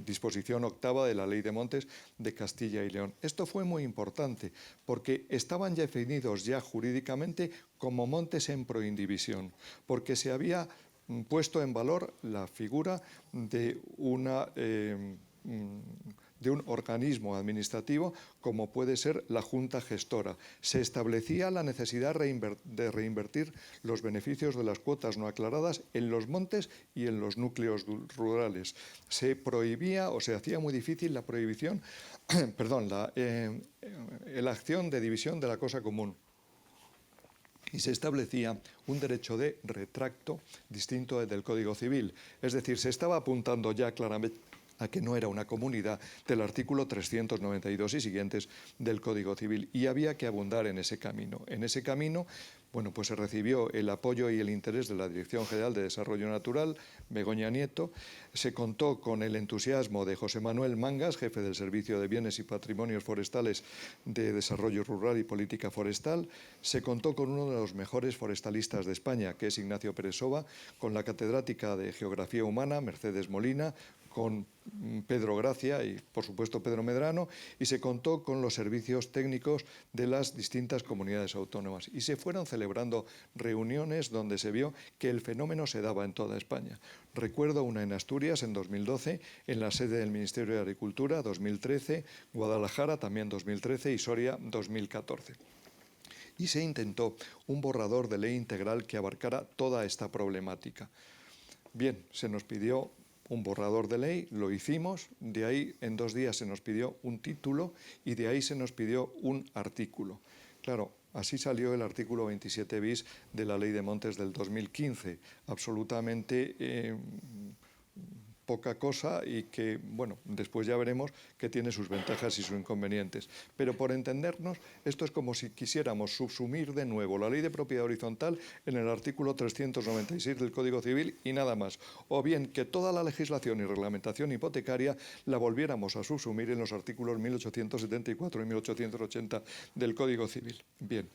disposición 8ª de la Ley de Montes de Castilla y León. Esto fue muy importante porque estaban ya definidos ya jurídicamente como montes en proindivisión, porque se había puesto en valor la figura de un organismo administrativo como puede ser la Junta Gestora. Se establecía la necesidad de reinvertir los beneficios de las cuotas no aclaradas en los montes y en los núcleos rurales. Se prohibía o se hacía muy difícil la prohibición, perdón, la acción de división de la cosa común. Y se establecía un derecho de retracto distinto del Código Civil. Es decir, se estaba apuntando ya claramente a que no era una comunidad del artículo 392 y siguientes del Código Civil, y había que abundar en ese camino. En ese camino, bueno, pues se recibió el apoyo y el interés de la Dirección General de Desarrollo Natural, Begoña Nieto. Se contó con el entusiasmo de José Manuel Mangas, jefe del Servicio de Bienes y Patrimonios Forestales de Desarrollo Rural y Política Forestal. Se contó con uno de los mejores forestalistas de España, que es Ignacio Pérez Soba, con la catedrática de Geografía Humana, Mercedes Molina, con Pedro Gracia y, por supuesto, Pedro Medrano, y se contó con los servicios técnicos de las distintas comunidades autónomas. Y se fueron celebrando reuniones donde se vio que el fenómeno se daba en toda España. Recuerdo una en Asturias en 2012, en la sede del Ministerio de Agricultura, 2013, Guadalajara también 2013 y Soria 2014. Y se intentó un borrador de ley integral que abarcara toda esta problemática. Bien, se nos pidió un borrador de ley, lo hicimos, de ahí en 2 días se nos pidió un título y de ahí se nos pidió un artículo. Claro, así salió el artículo 27 bis de la Ley de Montes del 2015, absolutamente poca cosa y que, bueno, después ya veremos que tiene sus ventajas y sus inconvenientes. Pero por entendernos, esto es como si quisiéramos subsumir de nuevo la Ley de Propiedad Horizontal en el artículo 396 del Código Civil y nada más. O bien que toda la legislación y reglamentación hipotecaria la volviéramos a subsumir en los artículos 1874 y 1880 del Código Civil. Bien.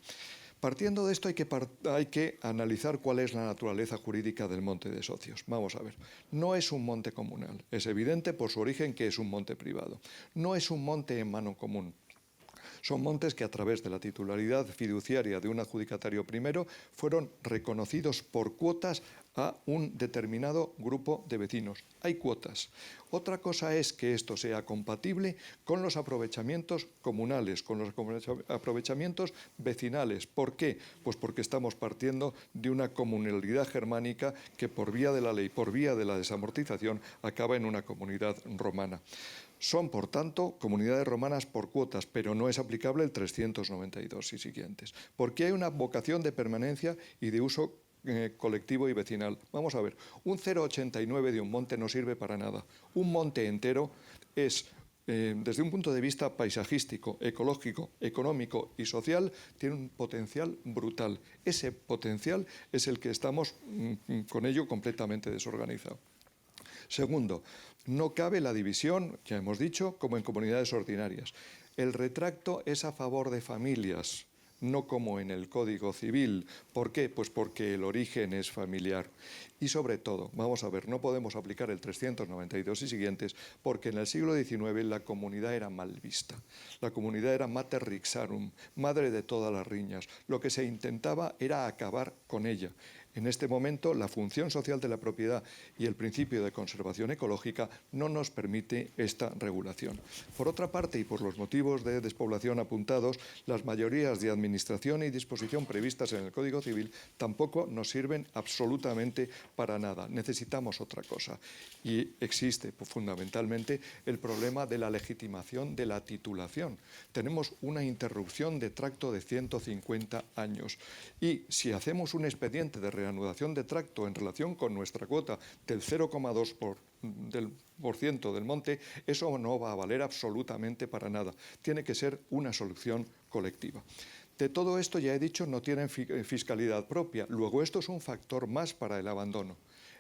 Partiendo de esto hay que analizar cuál es la naturaleza jurídica del monte de socios. Vamos a ver, no es un monte comunal, es evidente por su origen que es un monte privado. No es un monte en mano común. Son montes que a través de la titularidad fiduciaria de un adjudicatario primero fueron reconocidos por cuotas a un determinado grupo de vecinos. Hay cuotas. Otra cosa es que esto sea compatible con los aprovechamientos comunales, con los aprovechamientos vecinales. ¿Por qué? Pues porque estamos partiendo de una comunalidad germánica que por vía de la ley, por vía de la desamortización, acaba en una comunidad romana. Son, por tanto, comunidades romanas por cuotas, pero no es aplicable el 392 y siguientes, porque hay una vocación de permanencia y de uso colectivo y vecinal. Vamos a ver, un 0,89 de un monte no sirve para nada. Un monte entero es, desde un punto de vista paisajístico, ecológico, económico y social, tiene un potencial brutal. Ese potencial es el que estamos con ello completamente desorganizado. Segundo, no cabe la división, ya hemos dicho, como en comunidades ordinarias. El retracto es a favor de familias, no como en el Código Civil. ¿Por qué? Pues porque el origen es familiar. Y sobre todo, vamos a ver, no podemos aplicar el 392 y siguientes porque en el siglo XIX la comunidad era mal vista. La comunidad era mater rixarum, madre de todas las riñas. Lo que se intentaba era acabar con ella. En este momento, la función social de la propiedad y el principio de conservación ecológica no nos permite esta regulación. Por otra parte, y por los motivos de despoblación apuntados, las mayorías de administración y disposición previstas en el Código Civil tampoco nos sirven absolutamente para nada. Necesitamos otra cosa. Y existe fundamentalmente el problema de la legitimación de la titulación. Tenemos una interrupción de tracto de 150 años. Y si hacemos un expediente de reanudación de tracto en relación con nuestra cuota del 0,2% del monte, eso no va a valer absolutamente para nada. Tiene que ser una solución colectiva. De todo esto, ya he dicho, no tienen fiscalidad propia. Luego, esto es un factor más para el abandono.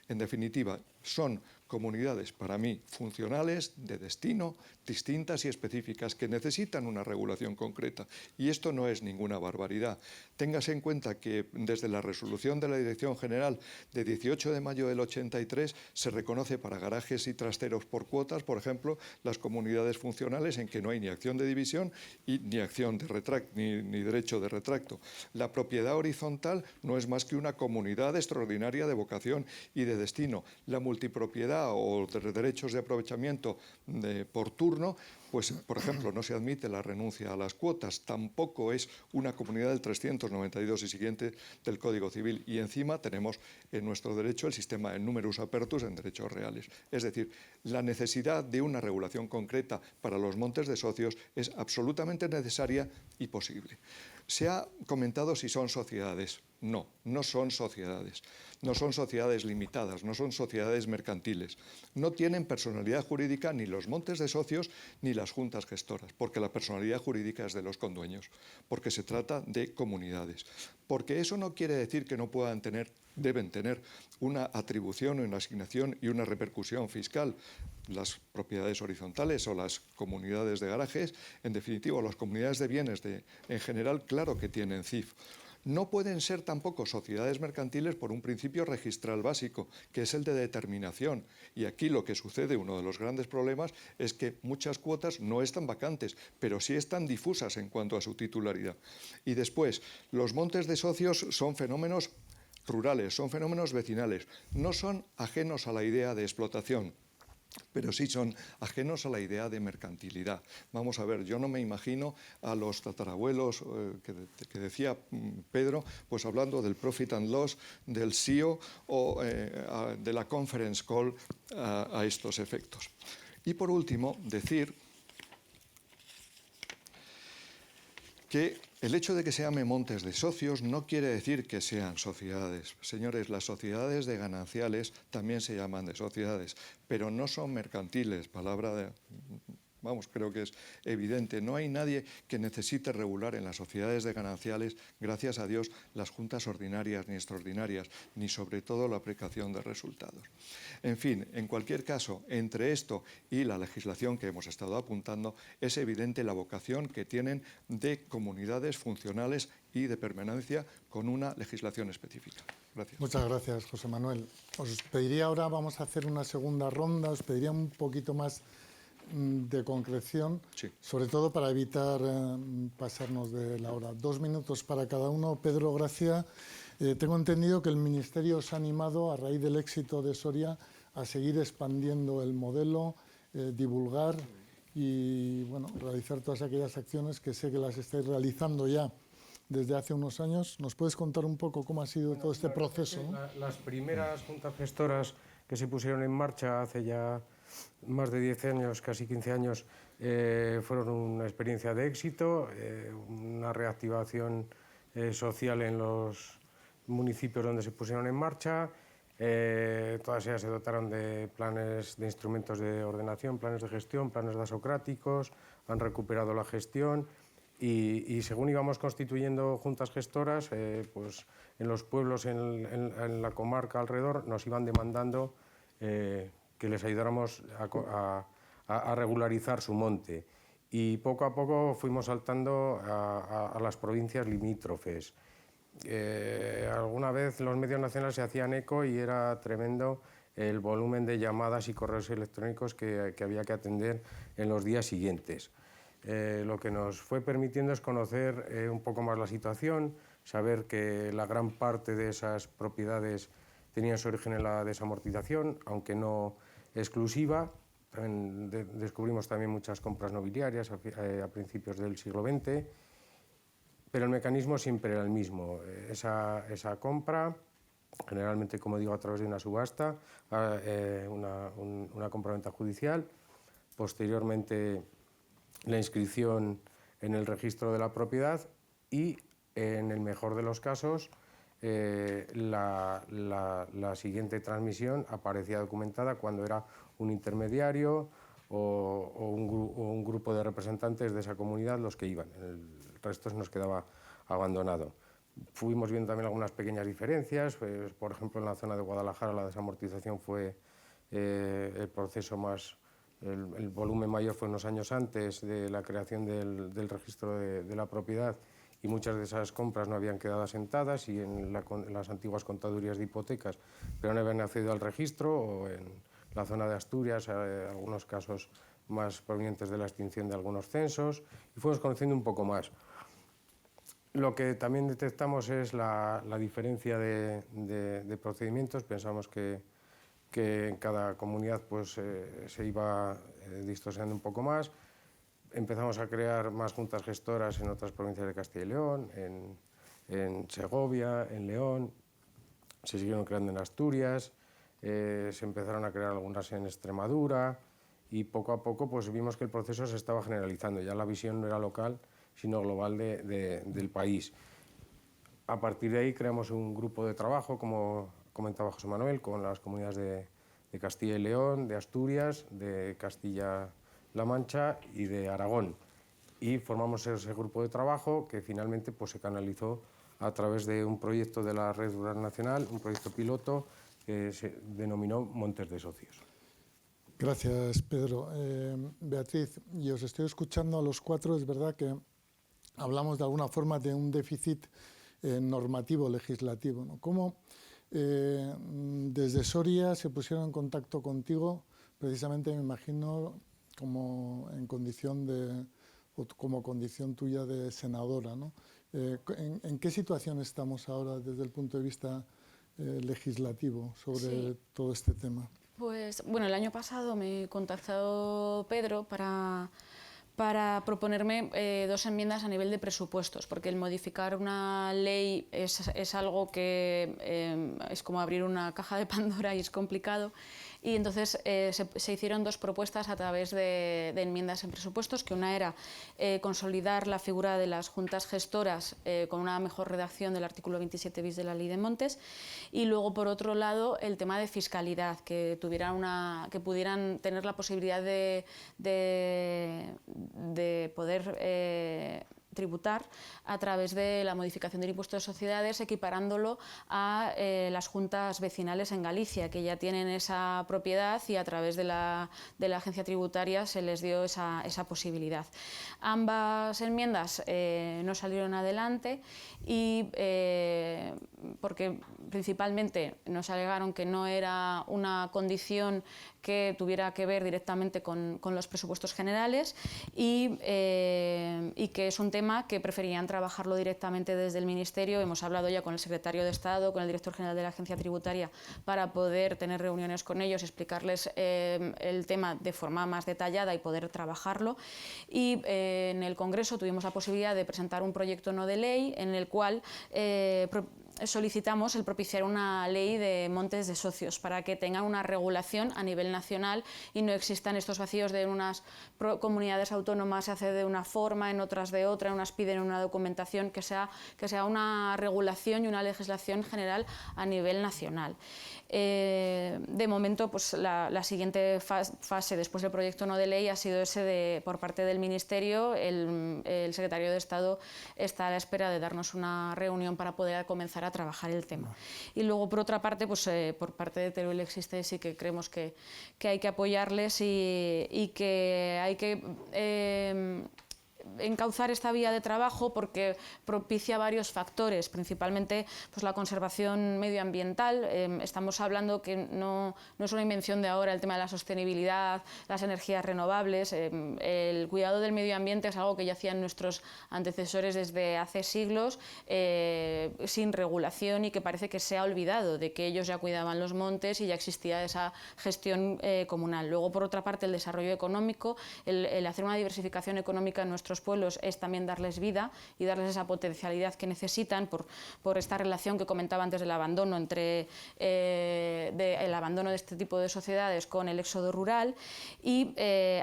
En definitiva, son comunidades, para mí, funcionales, de destino, distintas y específicas, que necesitan una regulación concreta. Y esto no es ninguna barbaridad. Téngase en cuenta que desde la resolución de la Dirección General de 18 de mayo del 83 se reconoce para garajes y trasteros por cuotas, por ejemplo, las comunidades funcionales en que no hay ni acción de división y ni acción de ni derecho de retracto. La propiedad horizontal no es más que una comunidad extraordinaria de vocación y de destino. La multipropiedad o de derechos de aprovechamiento por turno, pues, por ejemplo, no se admite la renuncia a las cuotas, tampoco es una comunidad del 392 y siguiente del Código Civil, y encima tenemos en nuestro derecho el sistema de numerus apertus en derechos reales. Es decir, la necesidad de una regulación concreta para los montes de socios es absolutamente necesaria y posible. Se ha comentado si son sociedades. No, no son sociedades. No son sociedades limitadas, no son sociedades mercantiles. No tienen personalidad jurídica ni los montes de socios ni las juntas gestoras, porque la personalidad jurídica es de los condueños, porque se trata de comunidades. Porque eso no quiere decir que no puedan tener, deben tener una atribución, una asignación y una repercusión fiscal. Las propiedades horizontales o las comunidades de garajes, en definitiva, las comunidades de bienes en general, claro que tienen CIF. No pueden ser tampoco sociedades mercantiles por un principio registral básico, que es el de determinación. Y aquí lo que sucede, uno de los grandes problemas, es que muchas cuotas no están vacantes, pero sí están difusas en cuanto a su titularidad. Y después, los montes de socios son fenómenos rurales, son fenómenos vecinales, no son ajenos a la idea de explotación, pero sí son ajenos a la idea de mercantilidad. Vamos a ver, yo no me imagino a los tatarabuelos que decía Pedro, pues hablando del profit and loss, del SEO o de la conference call a estos efectos. Y por último, decir que el hecho de que se llame montes de socios no quiere decir que sean sociedades. Señores, las sociedades de gananciales también se llaman de sociedades, pero no son mercantiles, palabra de... Vamos, creo que es evidente. No hay nadie que necesite regular en las sociedades de gananciales, gracias a Dios, las juntas ordinarias ni extraordinarias, ni sobre todo la aplicación de resultados. En fin, en cualquier caso, entre esto y la legislación que hemos estado apuntando, es evidente la vocación que tienen de comunidades funcionales y de permanencia con una legislación específica. Gracias. Muchas gracias, José Manuel. Os pediría ahora, vamos a hacer una segunda ronda, os pediría un poquito más de concreción, sí, sobre todo para evitar pasarnos de la hora. 2 minutos para cada uno. Pedro Gracia, tengo entendido que el Ministerio os ha animado, a raíz del éxito de Soria, a seguir expandiendo el modelo, divulgar y bueno, realizar todas aquellas acciones que sé que las estáis realizando ya desde hace unos años. ¿Nos puedes contar un poco cómo ha sido todo este proceso? Las primeras juntas gestoras que se pusieron en marcha hace ya más de 10 años, casi 15 años, fueron una experiencia de éxito, una reactivación social en los municipios donde se pusieron en marcha. Todas ellas se dotaron de planes, de instrumentos de ordenación, planes de gestión, planes dasocráticos, han recuperado la gestión y según íbamos constituyendo juntas gestoras, pues en los pueblos, en la comarca alrededor, nos iban demandando que les ayudáramos a regularizar su monte. Y poco a poco fuimos saltando a las provincias limítrofes. Alguna vez los medios nacionales se hacían eco y era tremendo el volumen de llamadas y correos electrónicos que había que atender en los días siguientes. Lo que nos fue permitiendo es conocer un poco más la situación, saber que la gran parte de esas propiedades tenían su origen en la desamortización, aunque no exclusiva. Descubrimos también muchas compras nobiliarias a principios del siglo XX, pero el mecanismo siempre era el mismo. Esa compra, generalmente, como digo, a través de una subasta, una compraventa judicial, posteriormente la inscripción en el registro de la propiedad y, en el mejor de los casos, la siguiente transmisión aparecía documentada cuando era un intermediario o un grupo de representantes de esa comunidad los que iban. El resto nos quedaba abandonado. Fuimos viendo también algunas pequeñas diferencias, pues, por ejemplo en la zona de Guadalajara la desamortización fue el proceso más, el volumen mayor fue unos años antes de la creación del registro de la propiedad, y muchas de esas compras no habían quedado asentadas, y en las antiguas contadurías de hipotecas, pero no habían accedido al registro, o en la zona de Asturias, algunos casos más provenientes de la extinción de algunos censos, y fuimos conociendo un poco más. Lo que también detectamos es la diferencia de procedimientos. Pensamos que en cada comunidad pues, se iba distorsionando un poco más. Empezamos a crear más juntas gestoras en otras provincias de Castilla y León, en Segovia, en León, se siguieron creando en Asturias, se empezaron a crear algunas en Extremadura, y poco a poco pues, vimos que el proceso se estaba generalizando. Ya la visión no era local, sino global del país. A partir de ahí creamos un grupo de trabajo, como comentaba José Manuel, con las comunidades de Castilla y León, de Asturias, de Castilla-La Mancha y de Aragón. Y formamos ese grupo de trabajo que finalmente pues, se canalizó a través de un proyecto de la Red Rural Nacional, un proyecto piloto que se denominó Montes de Socios. Gracias, Pedro. Beatriz, y os estoy escuchando a los cuatro. Es verdad que hablamos de alguna forma de un déficit normativo, legislativo, ¿no? ¿Cómo desde Soria se pusieron en contacto contigo, precisamente me imagino como en condición como condición tuya de senadora, ¿no? ¿En qué situación estamos ahora desde el punto de vista legislativo sobre todo este tema? Pues bueno, el año pasado me contactó Pedro para proponerme 2 enmiendas a nivel de presupuestos, porque el modificar una ley es algo que es como abrir una caja de Pandora y es complicado. Y entonces se hicieron 2 propuestas a través de enmiendas en presupuestos, que una era consolidar la figura de las juntas gestoras con una mejor redacción del artículo 27 bis de la Ley de Montes, y luego por otro lado el tema de fiscalidad, que pudieran tener la posibilidad de poder tributar a través de la modificación del impuesto de sociedades, equiparándolo a las juntas vecinales en Galicia, que ya tienen esa propiedad, y a través de la agencia tributaria se les dio esa posibilidad. Ambas enmiendas no salieron adelante, y porque principalmente nos alegaron que no era una condición que tuviera que ver directamente con los presupuestos generales, y que es un tema que preferían trabajarlo directamente desde el Ministerio. Hemos hablado ya con el secretario de Estado, con el director general de la Agencia Tributaria, para poder tener reuniones con ellos, explicarles el tema de forma más detallada y poder trabajarlo. Y en el Congreso tuvimos la posibilidad de presentar un proyecto no de ley en el cual solicitamos el propiciar una ley de montes de socios para que tengan una regulación a nivel nacional y no existan estos vacíos de unas comunidades autónomas se hace de una forma, en otras de otra, en unas piden una documentación, que sea una regulación y una legislación general a nivel nacional. De momento, pues la siguiente fase después del proyecto no de ley ha sido ese por parte del Ministerio. El secretario de Estado está a la espera de darnos una reunión para poder comenzar a trabajar el tema. Y luego, por otra parte, pues por parte de Teruel existe, sí que creemos que hay que apoyarles y que hay que encauzar esta vía de trabajo, porque propicia varios factores, principalmente pues, la conservación medioambiental. Estamos hablando que no es una invención de ahora el tema de la sostenibilidad, las energías renovables. El cuidado del medio ambiente es algo que ya hacían nuestros antecesores desde hace siglos, sin regulación, y que parece que se ha olvidado de que ellos ya cuidaban los montes y ya existía esa gestión comunal. Luego, por otra parte, el desarrollo económico, el hacer una diversificación económica en nuestros pueblos es también darles vida y darles esa potencialidad que necesitan por esta relación que comentaba antes del abandono, entre el abandono de este tipo de sociedades con el éxodo rural, y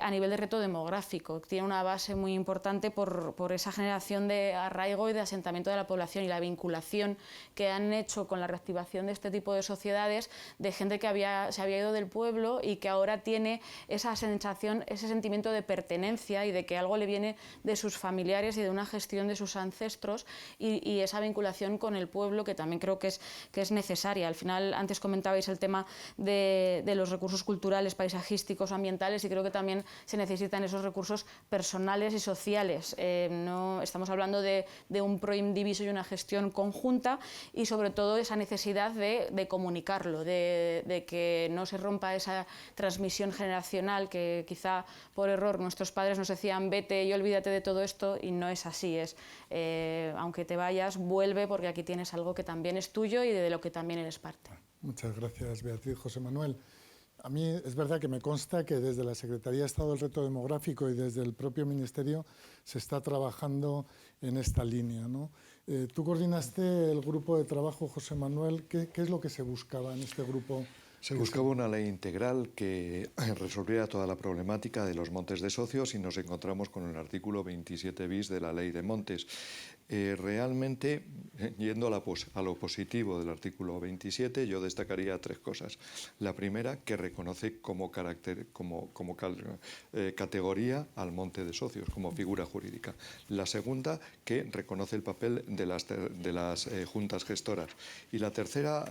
a nivel de reto demográfico. Tiene una base muy importante por esa generación de arraigo y de asentamiento de la población y la vinculación que han hecho con la reactivación de este tipo de sociedades, de gente que se había ido del pueblo y que ahora tiene esa sensación, ese sentimiento de pertenencia y de que algo le viene de sus familiares y de una gestión de sus ancestros y esa vinculación con el pueblo, que también creo que es necesaria. Al final, antes comentabais el tema de los recursos culturales, paisajísticos, ambientales, y creo que también se necesitan esos recursos personales y sociales. No estamos hablando de un proindiviso y una gestión conjunta, y sobre todo esa necesidad de comunicarlo, de que no se rompa esa transmisión generacional que quizá por error nuestros padres nos decían vete y olvídate de todo esto, y no es así. Aunque te vayas, vuelve, porque aquí tienes algo que también es tuyo y de lo que también eres parte. Muchas gracias, Beatriz. José Manuel, a mí es verdad que me consta que desde la Secretaría de Estado del Reto Demográfico y desde el propio Ministerio se está trabajando en esta línea, ¿no? Tú coordinaste el grupo de trabajo, José Manuel. ¿Qué es lo que se buscaba en este grupo? Se buscaba una ley integral que resolviera toda la problemática de los montes de socios, y nos encontramos con el artículo 27 bis de la Ley de Montes. Realmente, yendo a lo positivo del artículo 27, yo destacaría tres cosas. La primera, que reconoce como categoría al monte de socios, como figura jurídica. La segunda, que reconoce el papel de las juntas gestoras. Y la tercera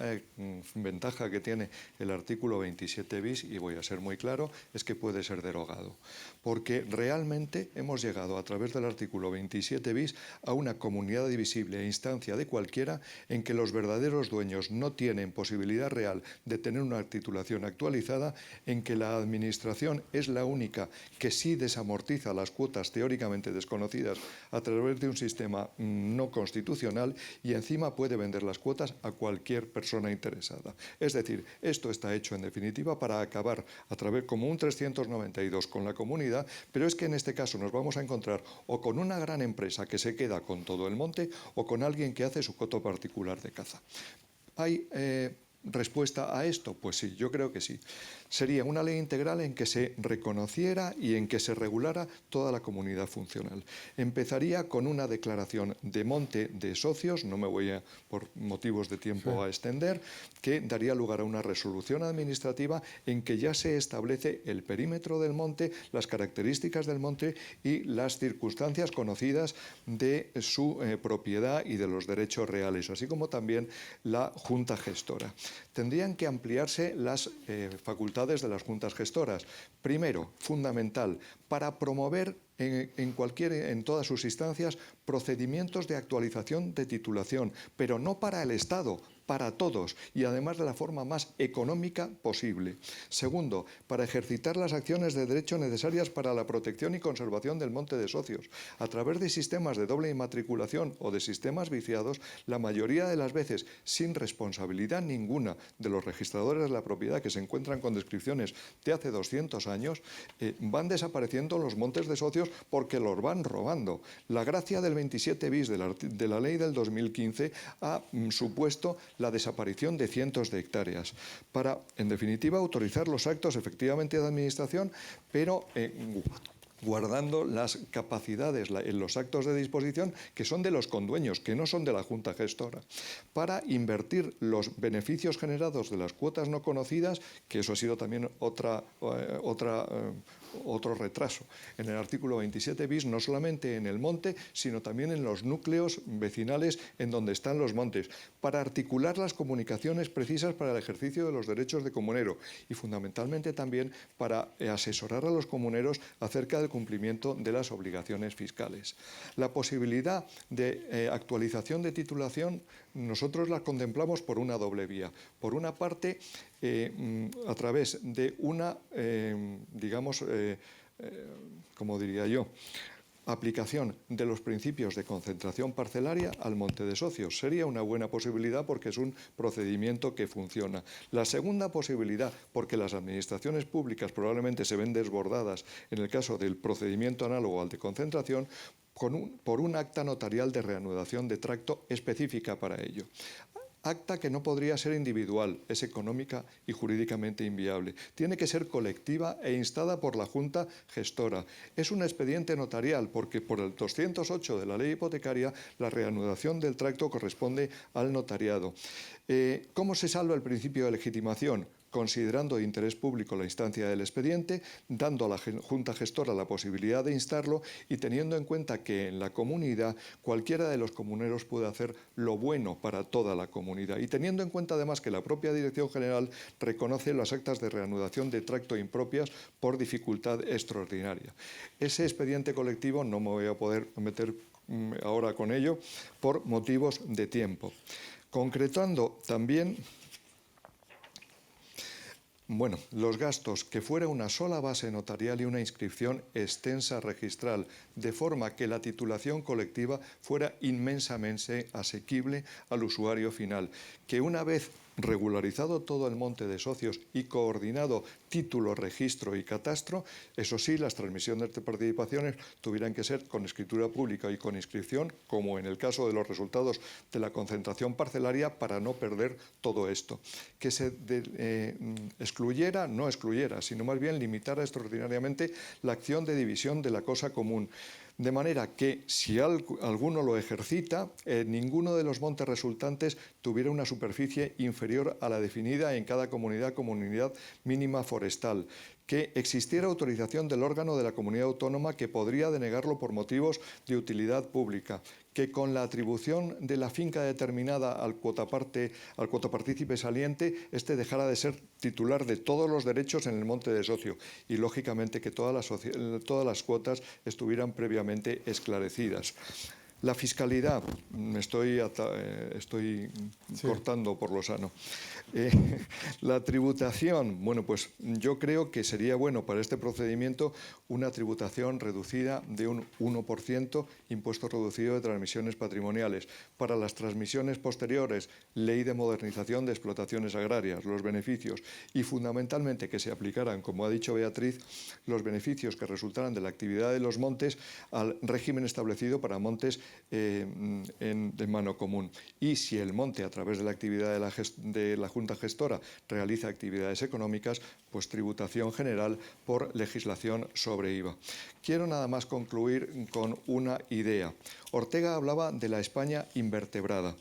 ventaja que tiene el artículo 27 bis, y voy a ser muy claro, es que puede ser derogado. Porque realmente hemos llegado a través del artículo 27 bis a una comunidad divisible a instancia de cualquiera, en que los verdaderos dueños no tienen posibilidad real de tener una titulación actualizada, en que la administración es la única que sí desamortiza las cuotas teóricamente desconocidas a través de un sistema no constitucional, y encima puede vender las cuotas a cualquier persona interesada. Es decir, esto está hecho en definitiva para acabar a través como un 392 con la comunidad, pero es que en este caso nos vamos a encontrar o con una gran empresa que se queda con todo el monte, o con alguien que hace su coto particular de caza. ¿Hay respuesta a esto? Pues sí, yo creo que sí. Sería una ley integral en que se reconociera y en que se regulara toda la comunidad funcional. Empezaría con una declaración de monte de socios, no me voy por motivos de tiempo a extender, que daría lugar a una resolución administrativa en que ya se establece el perímetro del monte, las características del monte y las circunstancias conocidas de su propiedad y de los derechos reales, así como también la junta gestora. Tendrían que ampliarse las facultades de las juntas gestoras. Primero, fundamental, para promover en todas sus instancias procedimientos de actualización de titulación, pero no para el Estado, para todos, y además de la forma más económica posible. Segundo, para ejercitar las acciones de derecho necesarias para la protección y conservación del monte de socios. A través de sistemas de doble inmatriculación o de sistemas viciados, la mayoría de las veces sin responsabilidad ninguna de los registradores de la propiedad, que se encuentran con descripciones de hace 200 años, van desapareciendo los montes de socios porque los van robando. La gracia del 27 bis de la ley del 2015 ha supuesto la desaparición de cientos de hectáreas para, en definitiva, autorizar los actos efectivamente de administración, pero guardando las capacidades en los actos de disposición que son de los condueños, que no son de la junta gestora, para invertir los beneficios generados de las cuotas no conocidas, que eso ha sido también otro retraso. En el artículo 27 bis, no solamente en el monte, sino también en los núcleos vecinales en donde están los montes, para articular las comunicaciones precisas para el ejercicio de los derechos de comunero, y fundamentalmente también para asesorar a los comuneros acerca del cumplimiento de las obligaciones fiscales. La posibilidad de actualización de titulación nosotros la contemplamos por una doble vía. Por una parte, a través de una, como diría yo, aplicación de los principios de concentración parcelaria al monte de socios. Sería una buena posibilidad porque es un procedimiento que funciona. La segunda posibilidad, porque las administraciones públicas probablemente se ven desbordadas en el caso del procedimiento análogo al de concentración, por un acta notarial de reanudación de tracto específica para ello. Acta que no podría ser individual, es económica y jurídicamente inviable. Tiene que ser colectiva e instada por la Junta Gestora. Es un expediente notarial porque por el 208 de la ley hipotecaria la reanudación del tracto corresponde al notariado. ¿Cómo se salva el principio de legitimación? considerando de interés público la instancia del expediente, dando a la Junta Gestora la posibilidad de instarlo y teniendo en cuenta que en la comunidad cualquiera de los comuneros puede hacer lo bueno para toda la comunidad, y teniendo en cuenta además que la propia Dirección General reconoce las actas de reanudación de tracto impropias por dificultad extraordinaria. Ese expediente colectivo no me voy a poder meter ahora con ello por motivos de tiempo. Concretando también, bueno, los gastos, que fuera una sola base notarial y una inscripción extensa registral, de forma que la titulación colectiva fuera inmensamente asequible al usuario final, que una vez regularizado todo el monte de socios y coordinado título, registro y catastro, eso sí, las transmisiones de participaciones tuvieran que ser con escritura pública y con inscripción, como en el caso de los resultados de la concentración parcelaria, para no perder todo esto. Que se excluyera, no excluyera, sino más bien limitara extraordinariamente la acción de división de la cosa común. De manera que, si alguno lo ejercita, ninguno de los montes resultantes tuviera una superficie inferior a la definida en cada comunidad mínima forestal, que existiera autorización del órgano de la comunidad autónoma que podría denegarlo por motivos de utilidad pública, que con la atribución de la finca determinada al cuotapartícipe saliente, este dejara de ser titular de todos los derechos en el monte de socio y, lógicamente, que todas las cuotas estuvieran previamente esclarecidas. La fiscalidad, me estoy cortando por lo sano. La tributación, bueno, pues yo creo que sería bueno para este procedimiento una tributación reducida de un 1%, impuesto reducido de transmisiones patrimoniales. Para las transmisiones posteriores, ley de modernización de explotaciones agrarias, los beneficios, y fundamentalmente que se aplicaran, como ha dicho Beatriz, los beneficios que resultaran de la actividad de los montes al régimen establecido para montes de mano común. Y si el monte, a través de la actividad de la Junta Gestora, realiza actividades económicas, pues tributación general por legislación sobre IVA. Quiero nada más concluir con una idea. Ortega hablaba de la España invertebrada.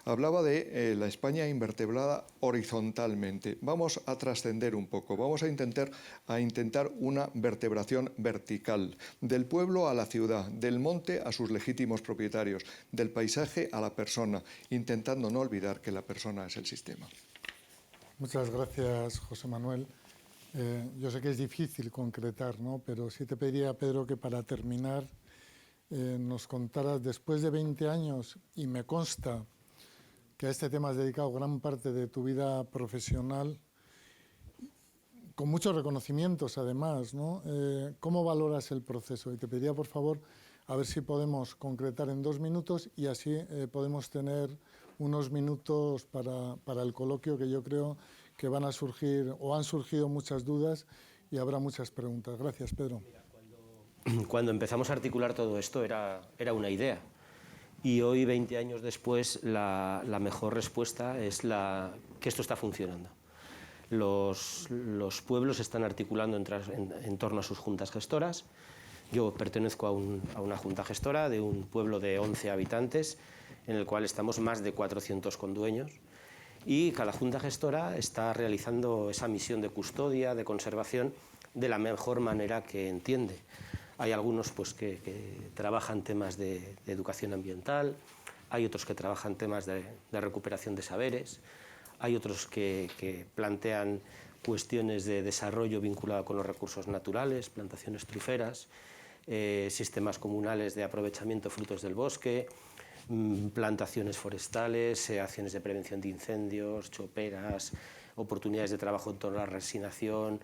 Hablaba de la España invertebrada horizontalmente. Vamos a trascender un poco, vamos a intentar una vertebración vertical, del pueblo a la ciudad, del monte a sus legítimos propietarios, del paisaje a la persona, intentando no olvidar que la persona es el sistema. Muchas gracias, José Manuel. Yo sé que es difícil concretar, ¿no? Pero sí te pediría, Pedro, que para terminar nos contaras, después de 20 años, y me consta que a este tema has dedicado gran parte de tu vida profesional, con muchos reconocimientos además, ¿no? ¿Cómo valoras el proceso? Y te pediría, por favor, a ver si podemos concretar en 2 minutos y así podemos tener unos minutos para el coloquio, que yo creo que van a surgir o han surgido muchas dudas y habrá muchas preguntas. Gracias, Pedro. Mira, cuando empezamos a articular todo esto era una idea. Y hoy, 20 años después, la mejor respuesta es que esto está funcionando. Los pueblos están articulando en torno a sus juntas gestoras. Yo pertenezco a una junta gestora de un pueblo de 11 habitantes, en el cual estamos más de 400 condueños. Y cada junta gestora está realizando esa misión de custodia, de conservación, de la mejor manera que entiende. Hay algunos pues, que trabajan temas de educación ambiental, hay otros que trabajan temas de recuperación de saberes, hay otros que plantean cuestiones de desarrollo vinculado con los recursos naturales, plantaciones truferas, sistemas comunales de aprovechamiento de frutos del bosque, plantaciones forestales, acciones de prevención de incendios, choperas, oportunidades de trabajo en torno a la resinación,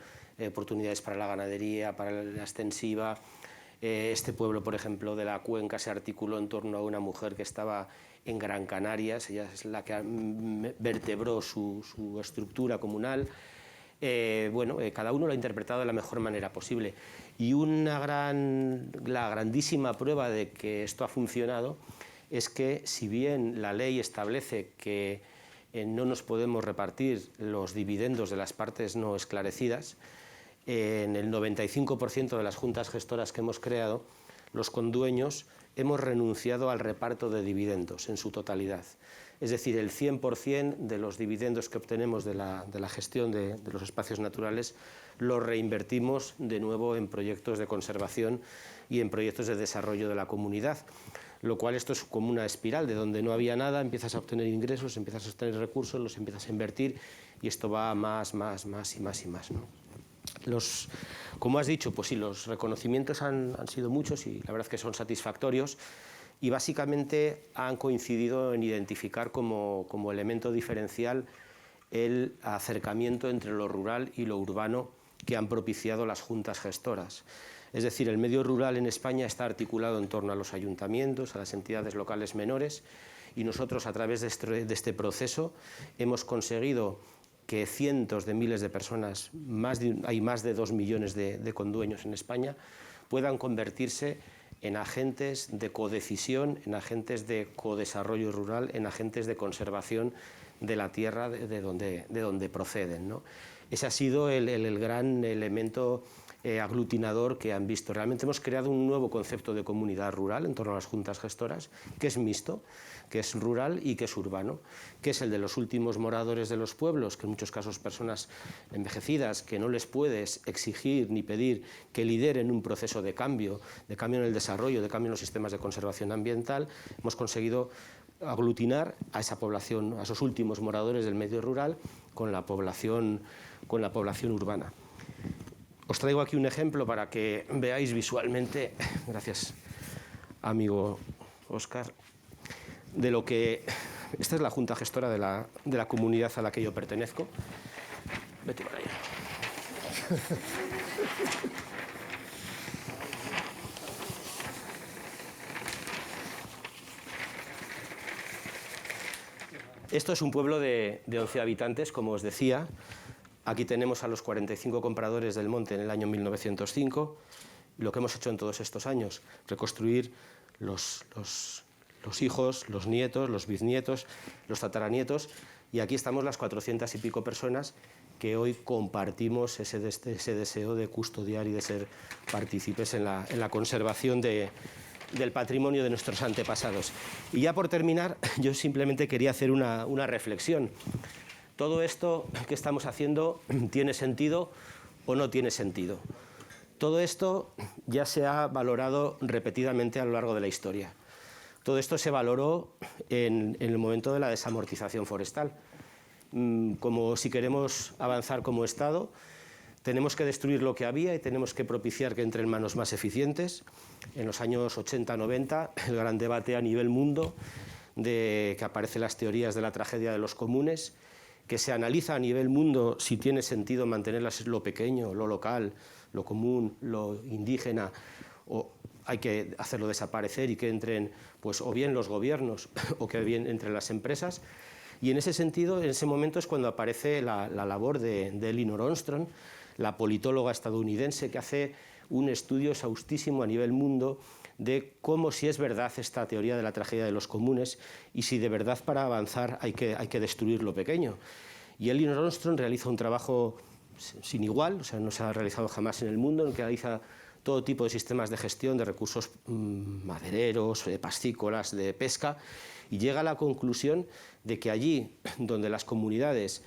oportunidades para la ganadería, para la extensiva. Este pueblo, por ejemplo, de la Cuenca se articuló en torno a una mujer que estaba en Gran Canarias, ella es la que vertebró su estructura comunal. Cada uno lo ha interpretado de la mejor manera posible. Y la grandísima prueba de que esto ha funcionado es que, si bien la ley establece que no nos podemos repartir los dividendos de las partes no esclarecidas, en el 95% de las juntas gestoras que hemos creado, los condueños hemos renunciado al reparto de dividendos en su totalidad. es decir, el 100% de los dividendos que obtenemos de la gestión de los espacios naturales los reinvertimos de nuevo en proyectos de conservación y en proyectos de desarrollo de la comunidad, lo cual esto es como una espiral, de donde no había nada empiezas a obtener ingresos, empiezas a obtener recursos, los empiezas a invertir y esto va más y más, ¿no? Como has dicho, pues sí, los reconocimientos han sido muchos y la verdad es que son satisfactorios y básicamente han coincidido en identificar como elemento diferencial el acercamiento entre lo rural y lo urbano que han propiciado las juntas gestoras. Es decir, el medio rural en España está articulado en torno a los ayuntamientos, a las entidades locales menores y nosotros a través de este proceso hemos conseguido que cientos de miles de personas, hay más de 2 millones de condueños en España, puedan convertirse en agentes de codecisión, en agentes de codesarrollo rural, en agentes de conservación de la tierra de donde proceden, ¿no? Ese ha sido el gran elemento aglutinador que han visto. Realmente hemos creado un nuevo concepto de comunidad rural en torno a las juntas gestoras, que es mixto, que es rural y que es urbano, que es el de los últimos moradores de los pueblos, que en muchos casos personas envejecidas, que no les puedes exigir ni pedir que lideren un proceso de cambio en el desarrollo, de cambio en los sistemas de conservación ambiental. Hemos conseguido aglutinar a esa población, a esos últimos moradores del medio rural, con la población urbana. Os traigo aquí un ejemplo para que veáis visualmente, gracias amigo Óscar, de lo que... Esta es la junta gestora de la comunidad a la que yo pertenezco. Vete para allá. Esto es un pueblo de 11 habitantes, como os decía. Aquí tenemos a los 45 compradores del monte en el año 1905. Lo que hemos hecho en todos estos años, reconstruir los hijos, los nietos, los bisnietos, los tataranietos. Y aquí estamos las 400 y pico personas que hoy compartimos ese deseo de custodiar y de ser partícipes en la conservación del patrimonio de nuestros antepasados. Y ya por terminar, yo simplemente quería hacer una reflexión. ¿Todo esto que estamos haciendo tiene sentido o no tiene sentido? Todo esto ya se ha valorado repetidamente a lo largo de la historia. Todo esto se valoró en el momento de la desamortización forestal. Como si queremos avanzar como Estado, tenemos que destruir lo que había y tenemos que propiciar que entre en manos más eficientes. En los años 80-90, el gran debate a nivel mundo de que aparecen las teorías de la tragedia de los comunes, que se analiza a nivel mundo si tiene sentido mantenerlas lo pequeño, lo local, lo común, lo indígena, o hay que hacerlo desaparecer y que entren pues, o bien los gobiernos o que bien entre las empresas. Y en ese sentido, en ese momento es cuando aparece la labor de Elinor Ostrom, la politóloga estadounidense, que hace un estudio exhaustísimo a nivel mundo de cómo, si es verdad esta teoría de la tragedia de los comunes y si de verdad para avanzar hay que destruir lo pequeño. Y Elinor Ostrom realiza un trabajo sin igual, o sea, no se ha realizado jamás en el mundo, en el que realiza todo tipo de sistemas de gestión de recursos madereros, pascícolas, de pesca, y llega a la conclusión de que allí donde las comunidades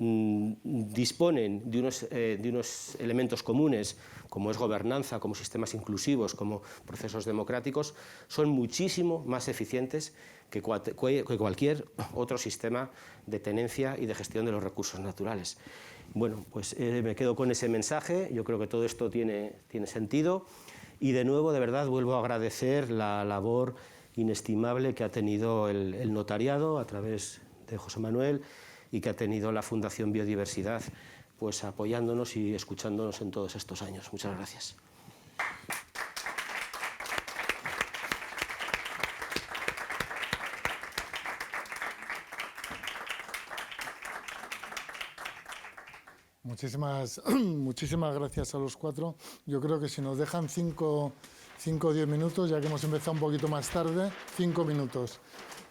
disponen de unos elementos comunes, como es gobernanza, como sistemas inclusivos, como procesos democráticos, son muchísimo más eficientes que cualquier otro sistema de tenencia y de gestión de los recursos naturales. Bueno, pues me quedo con ese mensaje. Yo creo que todo esto tiene sentido y de nuevo, de verdad, vuelvo a agradecer la labor inestimable que ha tenido el notariado a través de José Manuel y que ha tenido la Fundación Biodiversidad, pues apoyándonos y escuchándonos en todos estos años. Muchas gracias. Muchísimas gracias a los cuatro. Yo creo que si nos dejan 5 o 10 minutos, ya que hemos empezado un poquito más tarde, 5 minutos.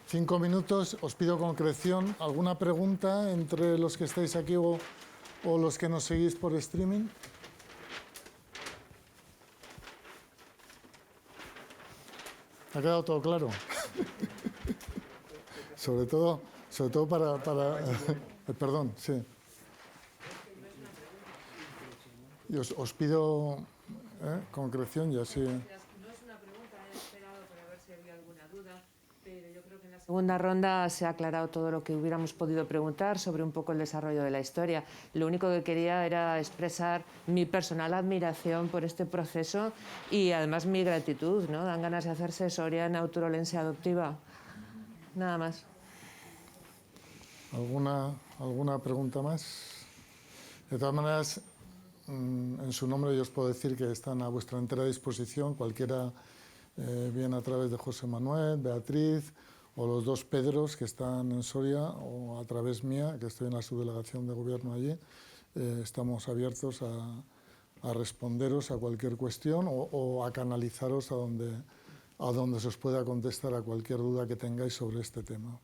5 minutos, os pido concreción. ¿Alguna pregunta entre los que estáis aquí o los que nos seguís por streaming? ¿Ha quedado todo claro? Sobre todo para perdón, sí. Y os pido concreción y así. No es una pregunta, he esperado para ver si había alguna duda, pero yo creo que en la segunda ronda se ha aclarado todo lo que hubiéramos podido preguntar sobre un poco el desarrollo de la historia. Lo único que quería era expresar mi personal admiración por este proceso y además mi gratitud, ¿no? Dan ganas de hacerse soriana autorolense adoptiva. Nada más. ¿Alguna pregunta más? De todas maneras, en su nombre yo os puedo decir que están a vuestra entera disposición, cualquiera, bien a través de José Manuel, Beatriz o los dos Pedros que están en Soria, o a través mía, que estoy en la subdelegación de gobierno allí. Estamos abiertos a responderos a cualquier cuestión o a canalizaros a donde se os pueda contestar a cualquier duda que tengáis sobre este tema.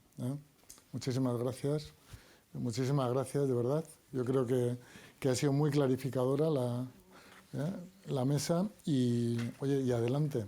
Muchísimas gracias. Muchísimas gracias, de verdad. Yo creo que ha sido muy clarificadora la mesa y, oye, y adelante.